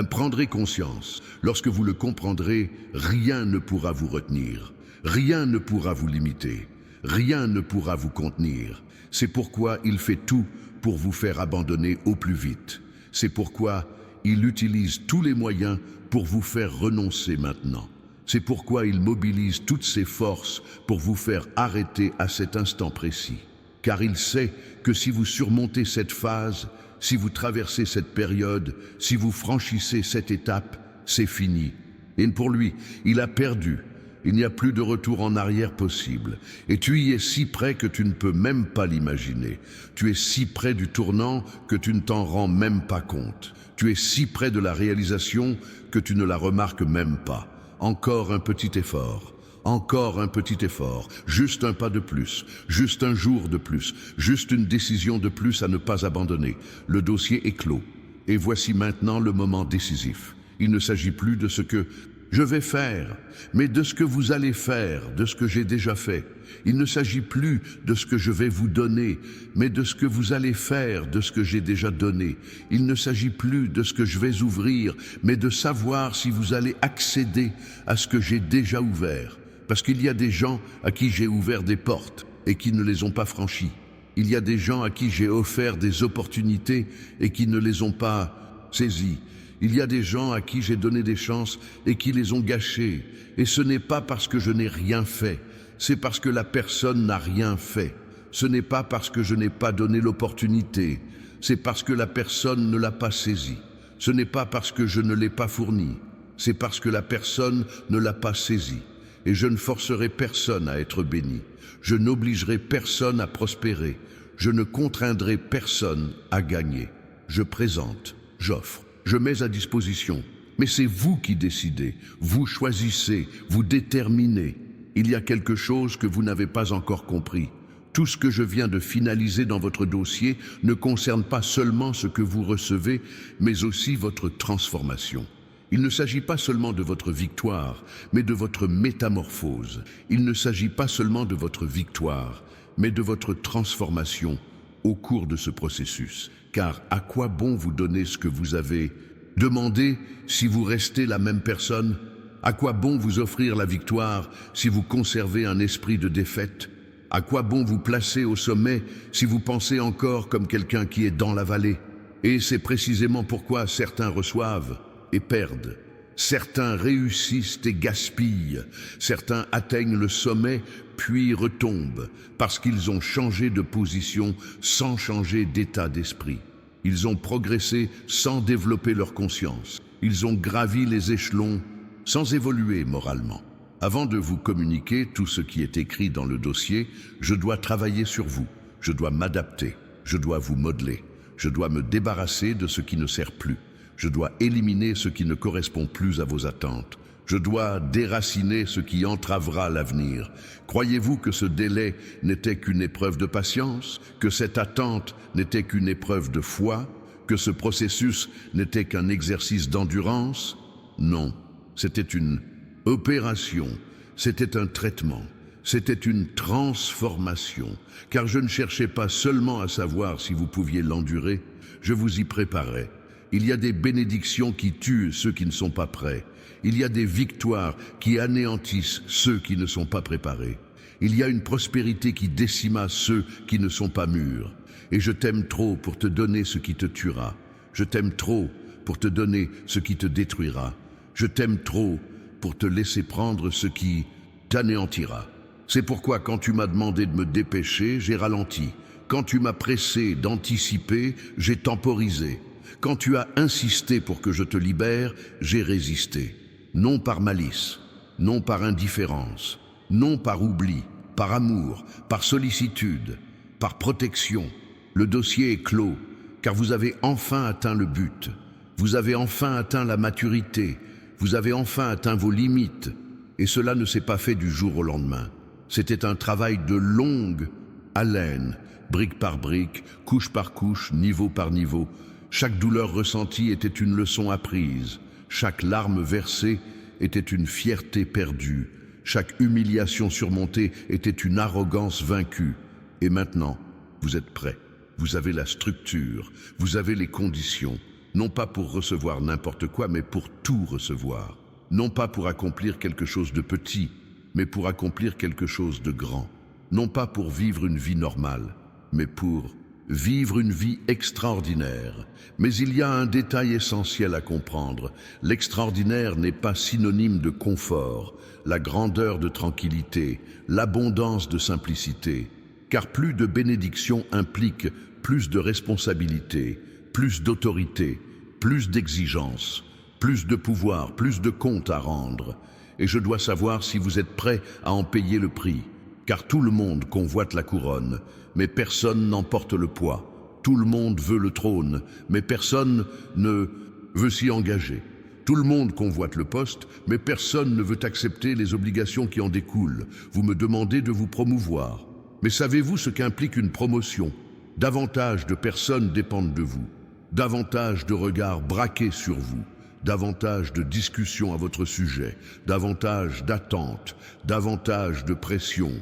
prendrez conscience, lorsque vous le comprendrez, rien ne pourra vous retenir. Rien ne pourra vous limiter. Rien ne pourra vous contenir. C'est pourquoi il fait tout pour vous faire abandonner au plus vite. C'est pourquoi il utilise tous les moyens pour vous faire renoncer maintenant. C'est pourquoi il mobilise toutes ses forces pour vous faire arrêter à cet instant précis. Car il sait que si vous surmontez cette phase, si vous traversez cette période, si vous franchissez cette étape, c'est fini. Et pour lui, il a perdu. Il n'y a plus de retour en arrière possible. Et tu y es si près que tu ne peux même pas l'imaginer. Tu es si près du tournant que tu ne t'en rends même pas compte. Tu es si près de la réalisation que tu ne la remarques même pas. Encore un petit effort, encore un petit effort, juste un pas de plus, juste un jour de plus, juste une décision de plus à ne pas abandonner. Le dossier est clos. Et voici maintenant le moment décisif. Il ne s'agit plus de ce que je vais faire, mais de ce que vous allez faire, de ce que j'ai déjà fait. Il ne s'agit plus de ce que je vais vous donner, mais de ce que vous allez faire, de ce que j'ai déjà donné. Il ne s'agit plus de ce que je vais ouvrir, mais de savoir si vous allez accéder à ce que j'ai déjà ouvert. Parce qu'il y a des gens à qui j'ai ouvert des portes et qui ne les ont pas franchies. Il y a des gens à qui j'ai offert des opportunités et qui ne les ont pas saisies. Il y a des gens à qui j'ai donné des chances et qui les ont gâchées. Et ce n'est pas parce que je n'ai rien fait, c'est parce que la personne n'a rien fait. Ce n'est pas parce que je n'ai pas donné l'opportunité, c'est parce que la personne ne l'a pas saisie. Ce n'est pas parce que je ne l'ai pas fournie, c'est parce que la personne ne l'a pas saisie. Et je ne forcerai personne à être béni. Je n'obligerai personne à prospérer. Je ne contraindrai personne à gagner. Je présente, j'offre. Je mets à disposition, mais c'est vous qui décidez, vous choisissez, vous déterminez. Il y a quelque chose que vous n'avez pas encore compris. Tout ce que je viens de finaliser dans votre dossier ne concerne pas seulement ce que vous recevez, mais aussi votre transformation. Il ne s'agit pas seulement de votre victoire, mais de votre métamorphose. Il ne s'agit pas seulement de votre victoire, mais de votre transformation au cours de ce processus. Car à quoi bon vous donner ce que vous avez demandé si vous restez la même personne? À quoi bon vous offrir la victoire si vous conservez un esprit de défaite? À quoi bon vous placer au sommet si vous pensez encore comme quelqu'un qui est dans la vallée? Et c'est précisément pourquoi certains reçoivent et perdent. Certains réussissent et gaspillent. Certains atteignent le sommet puis retombent parce qu'ils ont changé de position sans changer d'état d'esprit. Ils ont progressé sans développer leur conscience. Ils ont gravi les échelons sans évoluer moralement. Avant de vous communiquer tout ce qui est écrit dans le dossier, je dois travailler sur vous. Je dois m'adapter. Je dois vous modeler. Je dois me débarrasser de ce qui ne sert plus. Je dois éliminer ce qui ne correspond plus à vos attentes. Je dois déraciner ce qui entravera l'avenir. Croyez-vous que ce délai n'était qu'une épreuve de patience, que cette attente n'était qu'une épreuve de foi, que ce processus n'était qu'un exercice d'endurance? Non, c'était une opération, c'était un traitement, c'était une transformation, car je ne cherchais pas seulement à savoir si vous pouviez l'endurer, je vous y préparais. Il y a des bénédictions qui tuent ceux qui ne sont pas prêts. Il y a des victoires qui anéantissent ceux qui ne sont pas préparés. Il y a une prospérité qui décima ceux qui ne sont pas mûrs. Et je t'aime trop pour te donner ce qui te tuera. Je t'aime trop pour te donner ce qui te détruira. Je t'aime trop pour te laisser prendre ce qui t'anéantira. C'est pourquoi quand tu m'as demandé de me dépêcher, j'ai ralenti. Quand tu m'as pressé d'anticiper, j'ai temporisé. Quand tu as insisté pour que je te libère, j'ai résisté. Non par malice, non par indifférence, non par oubli, par amour, par sollicitude, par protection. Le dossier est clos, car vous avez enfin atteint le but. Vous avez enfin atteint la maturité. Vous avez enfin atteint vos limites. Et cela ne s'est pas fait du jour au lendemain. C'était un travail de longue haleine, brique par brique, couche par couche, niveau par niveau. Chaque douleur ressentie était une leçon apprise. Chaque larme versée était une fierté perdue. Chaque humiliation surmontée était une arrogance vaincue. Et maintenant, vous êtes prêts. Vous avez la structure, vous avez les conditions. Non pas pour recevoir n'importe quoi, mais pour tout recevoir. Non pas pour accomplir quelque chose de petit, mais pour accomplir quelque chose de grand. Non pas pour vivre une vie normale, mais pour vivre une vie extraordinaire. Mais il y a un détail essentiel à comprendre. L'extraordinaire n'est pas synonyme de confort, la grandeur de tranquillité, l'abondance de simplicité. Car plus de bénédiction implique plus de responsabilité, plus d'autorité, plus d'exigence, plus de pouvoir, plus de comptes à rendre. Et je dois savoir si vous êtes prêt à en payer le prix. Car tout le monde convoite la couronne, mais personne n'en porte le poids. Tout le monde veut le trône, mais personne ne veut s'y engager. Tout le monde convoite le poste, mais personne ne veut accepter les obligations qui en découlent. Vous me demandez de vous promouvoir. Mais savez-vous ce qu'implique une promotion? Davantage de personnes dépendent de vous. Davantage de regards braqués sur vous. Davantage de discussions à votre sujet. Davantage d'attentes. Davantage de pression.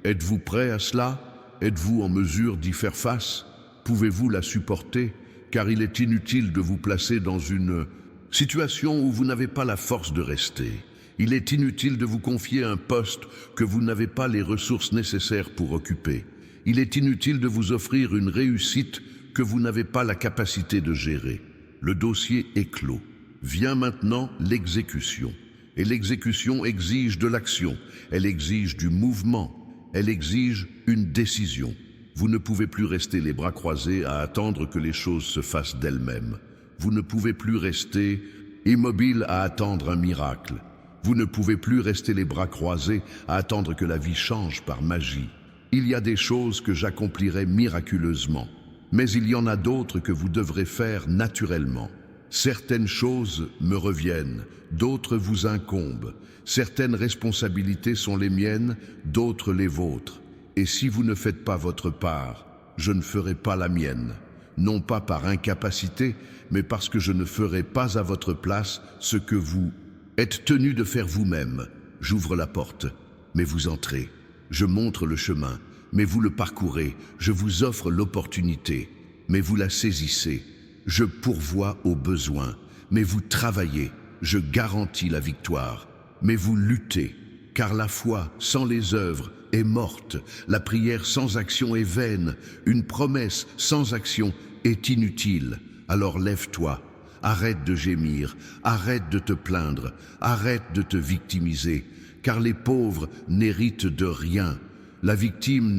Êtes-vous prêt à cela? Êtes-vous en mesure d'y faire face? Pouvez-vous la supporter? Car il est inutile de vous placer dans une situation où vous n'avez pas la force de rester. Il est inutile de vous confier un poste que vous n'avez pas les ressources nécessaires pour occuper. Il est inutile de vous offrir une réussite que vous n'avez pas la capacité de gérer. Le dossier est clos. Vient maintenant l'exécution. Et l'exécution exige de l'action, elle exige du mouvement, elle exige une décision. Vous ne pouvez plus rester les bras croisés à attendre que les choses se fassent d'elles-mêmes. Vous ne pouvez plus rester immobile à attendre un miracle. Vous ne pouvez plus rester les bras croisés à attendre que la vie change par magie. Il y a des choses que j'accomplirai miraculeusement, mais il y en a d'autres que vous devrez faire naturellement. Certaines choses me reviennent, d'autres vous incombent. Certaines responsabilités sont les miennes, d'autres les vôtres. Et si vous ne faites pas votre part, je ne ferai pas la mienne. Non pas par incapacité, mais parce que je ne ferai pas à votre place ce que vous êtes tenu de faire vous-même. J'ouvre la porte, mais vous entrez. Je montre le chemin, mais vous le parcourez. Je vous offre l'opportunité, mais vous la saisissez. Je pourvois aux besoins, mais vous travaillez. Je garantis la victoire. mais vous luttez. Car la foi sans les œuvres est morte, la prière sans action est vaine, une promesse sans action est inutile. Alors lève-toi, arrête de gémir, arrête de te plaindre, arrête de te victimiser, car les pauvres n'héritent de rien. La victime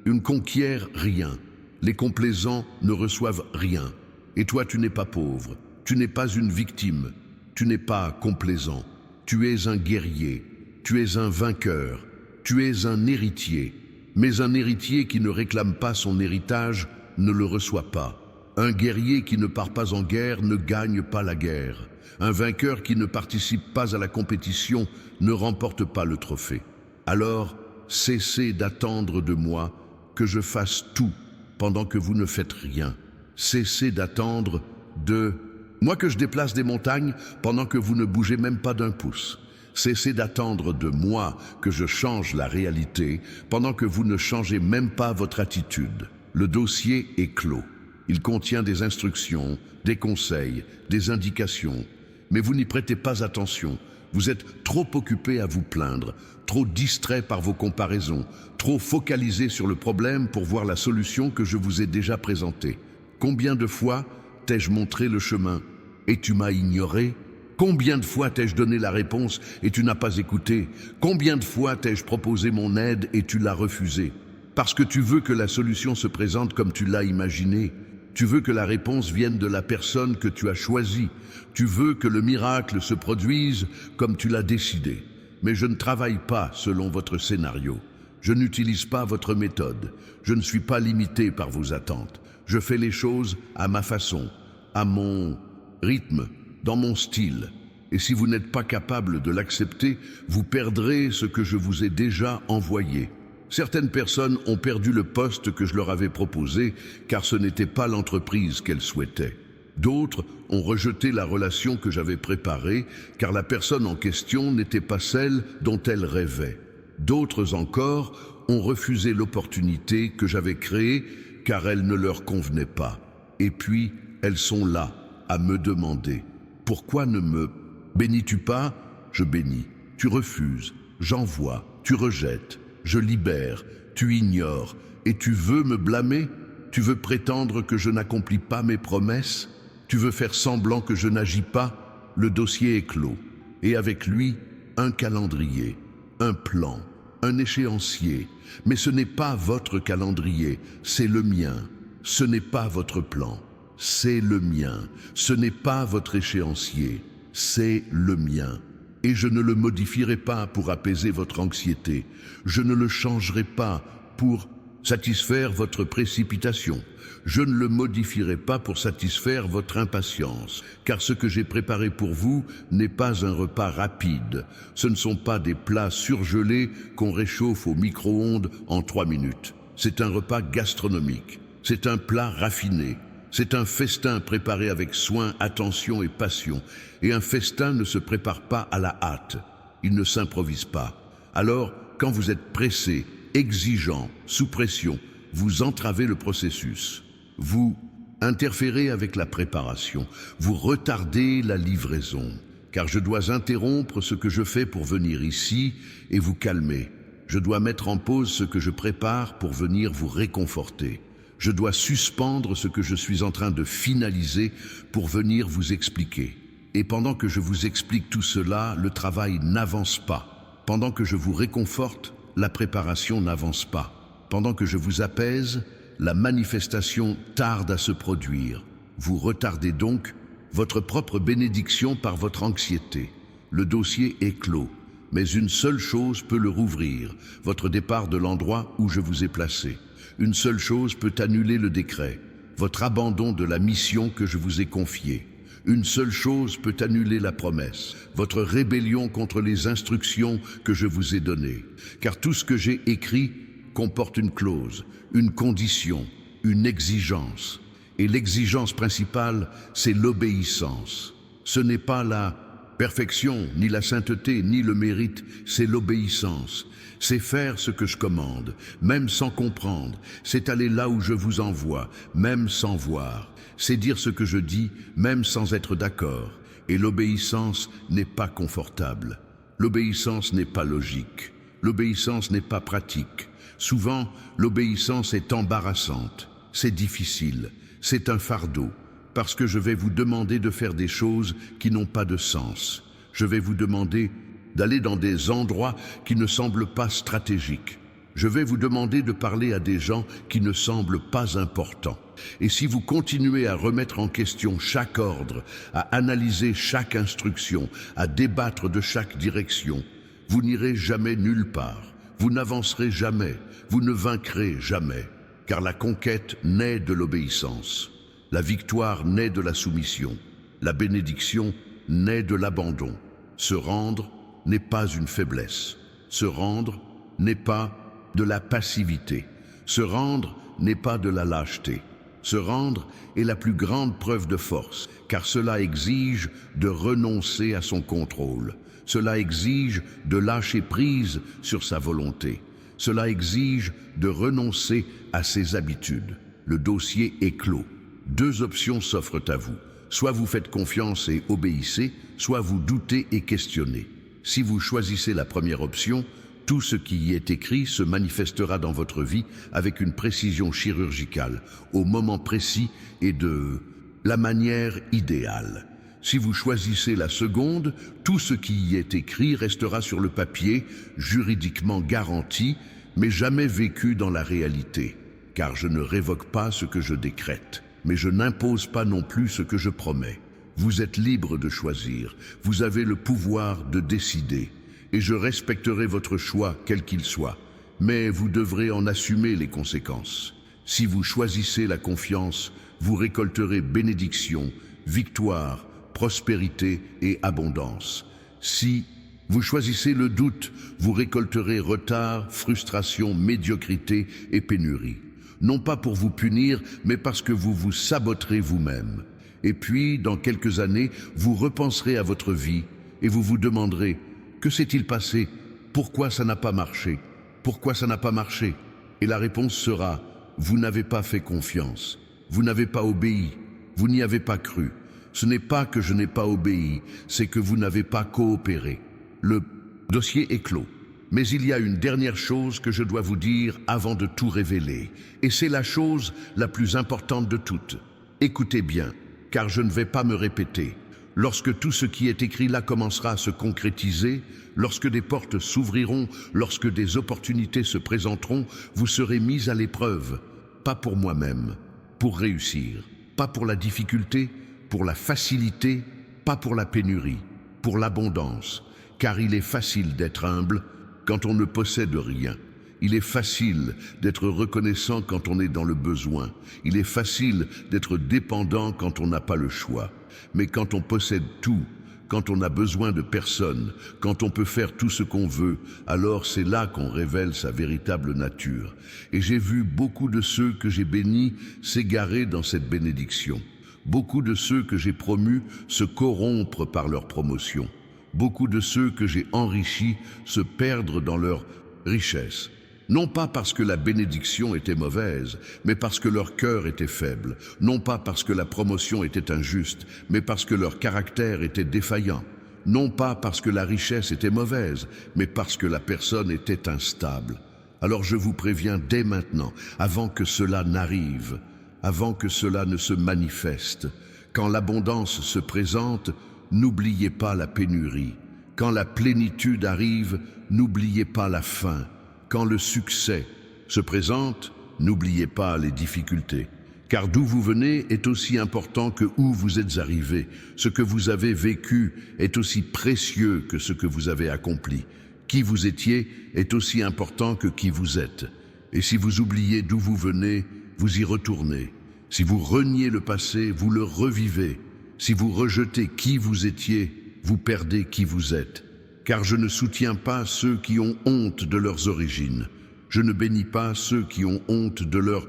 ne conquiert rien. Les complaisants ne reçoivent rien. Et toi, tu n'es pas pauvre, tu n'es pas une victime, tu n'es pas complaisant. Tu es un guerrier, tu es un vainqueur, tu es un héritier. Mais un héritier qui ne réclame pas son héritage ne le reçoit pas. Un guerrier qui ne part pas en guerre ne gagne pas la guerre. Un vainqueur qui ne participe pas à la compétition ne remporte pas le trophée. Alors, cessez d'attendre de moi que je fasse tout pendant que vous ne faites rien. Cessez d'attendre de moi que je déplace des montagnes pendant que vous ne bougez même pas d'un pouce. Cessez d'attendre de moi que je change la réalité pendant que vous ne changez même pas votre attitude. Le dossier est clos. Il contient des instructions, des conseils, des indications. Mais vous n'y prêtez pas attention. Vous êtes trop occupé à vous plaindre, trop distrait par vos comparaisons, trop focalisé sur le problème pour voir la solution que je vous ai déjà présentée. Combien de fois t'ai-je montré le chemin et tu m'as ignoré? Combien de fois t'ai-je donné la réponse et tu n'as pas écouté? Combien de fois t'ai-je proposé mon aide et tu l'as refusée? Parce que tu veux que la solution se présente comme tu l'as imaginé. Tu veux que la réponse vienne de la personne que tu as choisie. Tu veux que le miracle se produise comme tu l'as décidé. Mais je ne travaille pas selon votre scénario. Je n'utilise pas votre méthode. Je ne suis pas limité par vos attentes. Je fais les choses à ma façon, à mon rythme, dans mon style. Et si vous n'êtes pas capable de l'accepter, vous perdrez ce que je vous ai déjà envoyé. Certaines personnes ont perdu le poste que je leur avais proposé car ce n'était pas l'entreprise qu'elles souhaitaient. D'autres ont rejeté la relation que j'avais préparée car la personne en question n'était pas celle dont elles rêvaient. D'autres encore ont refusé l'opportunité que j'avais créée car elle ne leur convenait pas. Et puis, elles sont là à me demander « Pourquoi ne me bénis-tu pas ?» Je bénis. Tu refuses, j'envoie, tu rejettes. Je libère, tu ignores, et tu veux me blâmer? Tu veux prétendre que je n'accomplis pas mes promesses? Tu veux faire semblant que je n'agis pas? Le dossier est clos, et avec lui, un calendrier, un plan, un échéancier. Mais ce n'est pas votre calendrier, c'est le mien. Ce n'est pas votre plan, c'est le mien. Ce n'est pas votre échéancier, c'est le mien. Et je ne le modifierai pas pour apaiser votre anxiété. Je ne le changerai pas pour satisfaire votre précipitation. Je ne le modifierai pas pour satisfaire votre impatience, car ce que j'ai préparé pour vous n'est pas un repas rapide. Ce ne sont pas des plats surgelés qu'on réchauffe au micro-ondes en 3 minutes. C'est un repas gastronomique. C'est un plat raffiné. C'est un festin préparé avec soin, attention et passion. Et un festin ne se prépare pas à la hâte. Il ne s'improvise pas. Alors, quand vous êtes pressé, exigeant, sous pression, vous entravez le processus. Vous interférez avec la préparation. Vous retardez la livraison. Car je dois interrompre ce que je fais pour venir ici et vous calmer. Je dois mettre en pause ce que je prépare pour venir vous réconforter. Je dois suspendre ce que je suis en train de finaliser pour venir vous expliquer. Et pendant que je vous explique tout cela, le travail n'avance pas. Pendant que je vous réconforte, la préparation n'avance pas. Pendant que je vous apaise, la manifestation tarde à se produire. Vous retardez donc votre propre bénédiction par votre anxiété. Le dossier est clos, mais une seule chose peut le rouvrir, votre départ de l'endroit où je vous ai placé. Une seule chose peut annuler le décret, votre abandon de la mission que je vous ai confiée. Une seule chose peut annuler la promesse, votre rébellion contre les instructions que je vous ai données. Car tout ce que j'ai écrit comporte une clause, une condition, une exigence. Et l'exigence principale, c'est l'obéissance. Ce n'est pas la perfection, ni la sainteté, ni le mérite, c'est l'obéissance. C'est faire ce que je commande, même sans comprendre. C'est aller là où je vous envoie, même sans voir. C'est dire ce que je dis, même sans être d'accord. Et l'obéissance n'est pas confortable. L'obéissance n'est pas logique. L'obéissance n'est pas pratique. Souvent, l'obéissance est embarrassante. C'est difficile. C'est un fardeau. Parce que je vais vous demander de faire des choses qui n'ont pas de sens. Je vais vous demander d'aller dans des endroits qui ne semblent pas stratégiques. Je vais vous demander de parler à des gens qui ne semblent pas importants. Et si vous continuez à remettre en question chaque ordre, à analyser chaque instruction, à débattre de chaque direction, vous n'irez jamais nulle part. Vous n'avancerez jamais. Vous ne vaincrez jamais. Car la conquête naît de l'obéissance. La victoire naît de la soumission. La bénédiction naît de l'abandon. Se rendre n'est pas une faiblesse. Se rendre n'est pas de la passivité. Se rendre n'est pas de la lâcheté. Se rendre est la plus grande preuve de force, car cela exige de renoncer à son contrôle. Cela exige de lâcher prise sur sa volonté. Cela exige de renoncer à ses habitudes. Le dossier est clos. Deux options s'offrent à vous. Soit vous faites confiance et obéissez, soit vous doutez et questionnez. Si vous choisissez la première option, tout ce qui y est écrit se manifestera dans votre vie avec une précision chirurgicale, au moment précis et de la manière idéale. Si vous choisissez la seconde, tout ce qui y est écrit restera sur le papier, juridiquement garanti, mais jamais vécu dans la réalité. Car je ne révoque pas ce que je décrète, mais je n'impose pas non plus ce que je promets. Vous êtes libre de choisir, vous avez le pouvoir de décider. Et je respecterai votre choix, quel qu'il soit, mais vous devrez en assumer les conséquences. Si vous choisissez la confiance, vous récolterez bénédiction, victoire, prospérité et abondance. Si vous choisissez le doute, vous récolterez retard, frustration, médiocrité et pénurie. Non pas pour vous punir, mais parce que vous vous saboterez vous-même. Et puis, dans quelques années, vous repenserez à votre vie et vous vous demanderez: que s'est-il passé? Pourquoi ça n'a pas marché? Pourquoi ça n'a pas marché? Et la réponse sera: vous n'avez pas fait confiance. Vous n'avez pas obéi. Vous n'y avez pas cru. Ce n'est pas que je n'ai pas obéi, c'est que vous n'avez pas coopéré. Le dossier est clos. Mais il y a une dernière chose que je dois vous dire avant de tout révéler. Et c'est la chose la plus importante de toutes. Écoutez bien, car je ne vais pas me répéter. Lorsque tout ce qui est écrit là commencera à se concrétiser, lorsque des portes s'ouvriront, lorsque des opportunités se présenteront, vous serez mis à l'épreuve, pas pour moi-même, pour réussir, pas pour la difficulté, pour la facilité, pas pour la pénurie, pour l'abondance, car il est facile d'être humble quand on ne possède rien. Il est facile d'être reconnaissant quand on est dans le besoin. Il est facile d'être dépendant quand on n'a pas le choix. Mais quand on possède tout, quand on n'a besoin de personne, quand on peut faire tout ce qu'on veut, alors c'est là qu'on révèle sa véritable nature. Et j'ai vu beaucoup de ceux que j'ai bénis s'égarer dans cette bénédiction. Beaucoup de ceux que j'ai promus se corrompre par leur promotion. Beaucoup de ceux que j'ai enrichis se perdre dans leur richesse. Non pas parce que la bénédiction était mauvaise, mais parce que leur cœur était faible. Non pas parce que la promotion était injuste, mais parce que leur caractère était défaillant. Non pas parce que la richesse était mauvaise, mais parce que la personne était instable. Alors je vous préviens dès maintenant, avant que cela n'arrive, avant que cela ne se manifeste, quand l'abondance se présente, n'oubliez pas la pénurie. Quand la plénitude arrive, n'oubliez pas la faim. Quand le succès se présente, n'oubliez pas les difficultés. Car d'où vous venez est aussi important que où vous êtes arrivé. Ce que vous avez vécu est aussi précieux que ce que vous avez accompli. Qui vous étiez est aussi important que qui vous êtes. Et si vous oubliez d'où vous venez, vous y retournez. Si vous reniez le passé, vous le revivez. Si vous rejetez qui vous étiez, vous perdez qui vous êtes. Car je ne soutiens pas ceux qui ont honte de leurs origines. Je ne bénis pas ceux qui ont honte de leur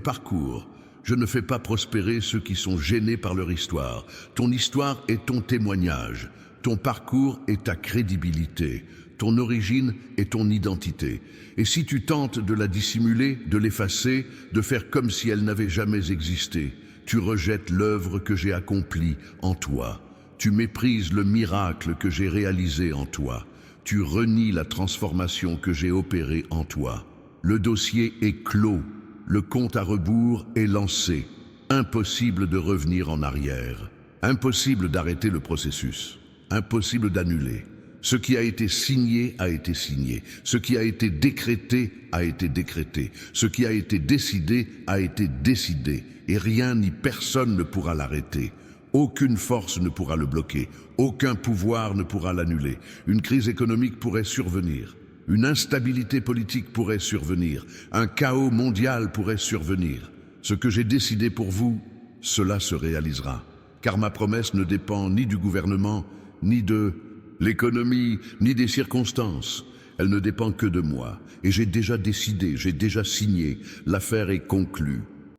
parcours. Je ne fais pas prospérer ceux qui sont gênés par leur histoire. Ton histoire est ton témoignage. Ton parcours est ta crédibilité. Ton origine est ton identité. Et si tu tentes de la dissimuler, de l'effacer, de faire comme si elle n'avait jamais existé, tu rejettes l'œuvre que j'ai accomplie en toi. Tu méprises le miracle que j'ai réalisé en toi. Tu renies la transformation que j'ai opérée en toi. Le dossier est clos. Le compte à rebours est lancé. Impossible de revenir en arrière. Impossible d'arrêter le processus. Impossible d'annuler. Ce qui a été signé a été signé. Ce qui a été décrété a été décrété. Ce qui a été décidé a été décidé. Et rien ni personne ne pourra l'arrêter. Aucune force ne pourra le bloquer. Aucun pouvoir ne pourra l'annuler. Une crise économique pourrait survenir. Une instabilité politique pourrait survenir. Un chaos mondial pourrait survenir. Ce que j'ai décidé pour vous, cela se réalisera. Car ma promesse ne dépend ni du gouvernement, ni de l'économie, ni des circonstances. Elle ne dépend que de moi. Et j'ai déjà décidé, j'ai déjà signé. L'affaire est conclue.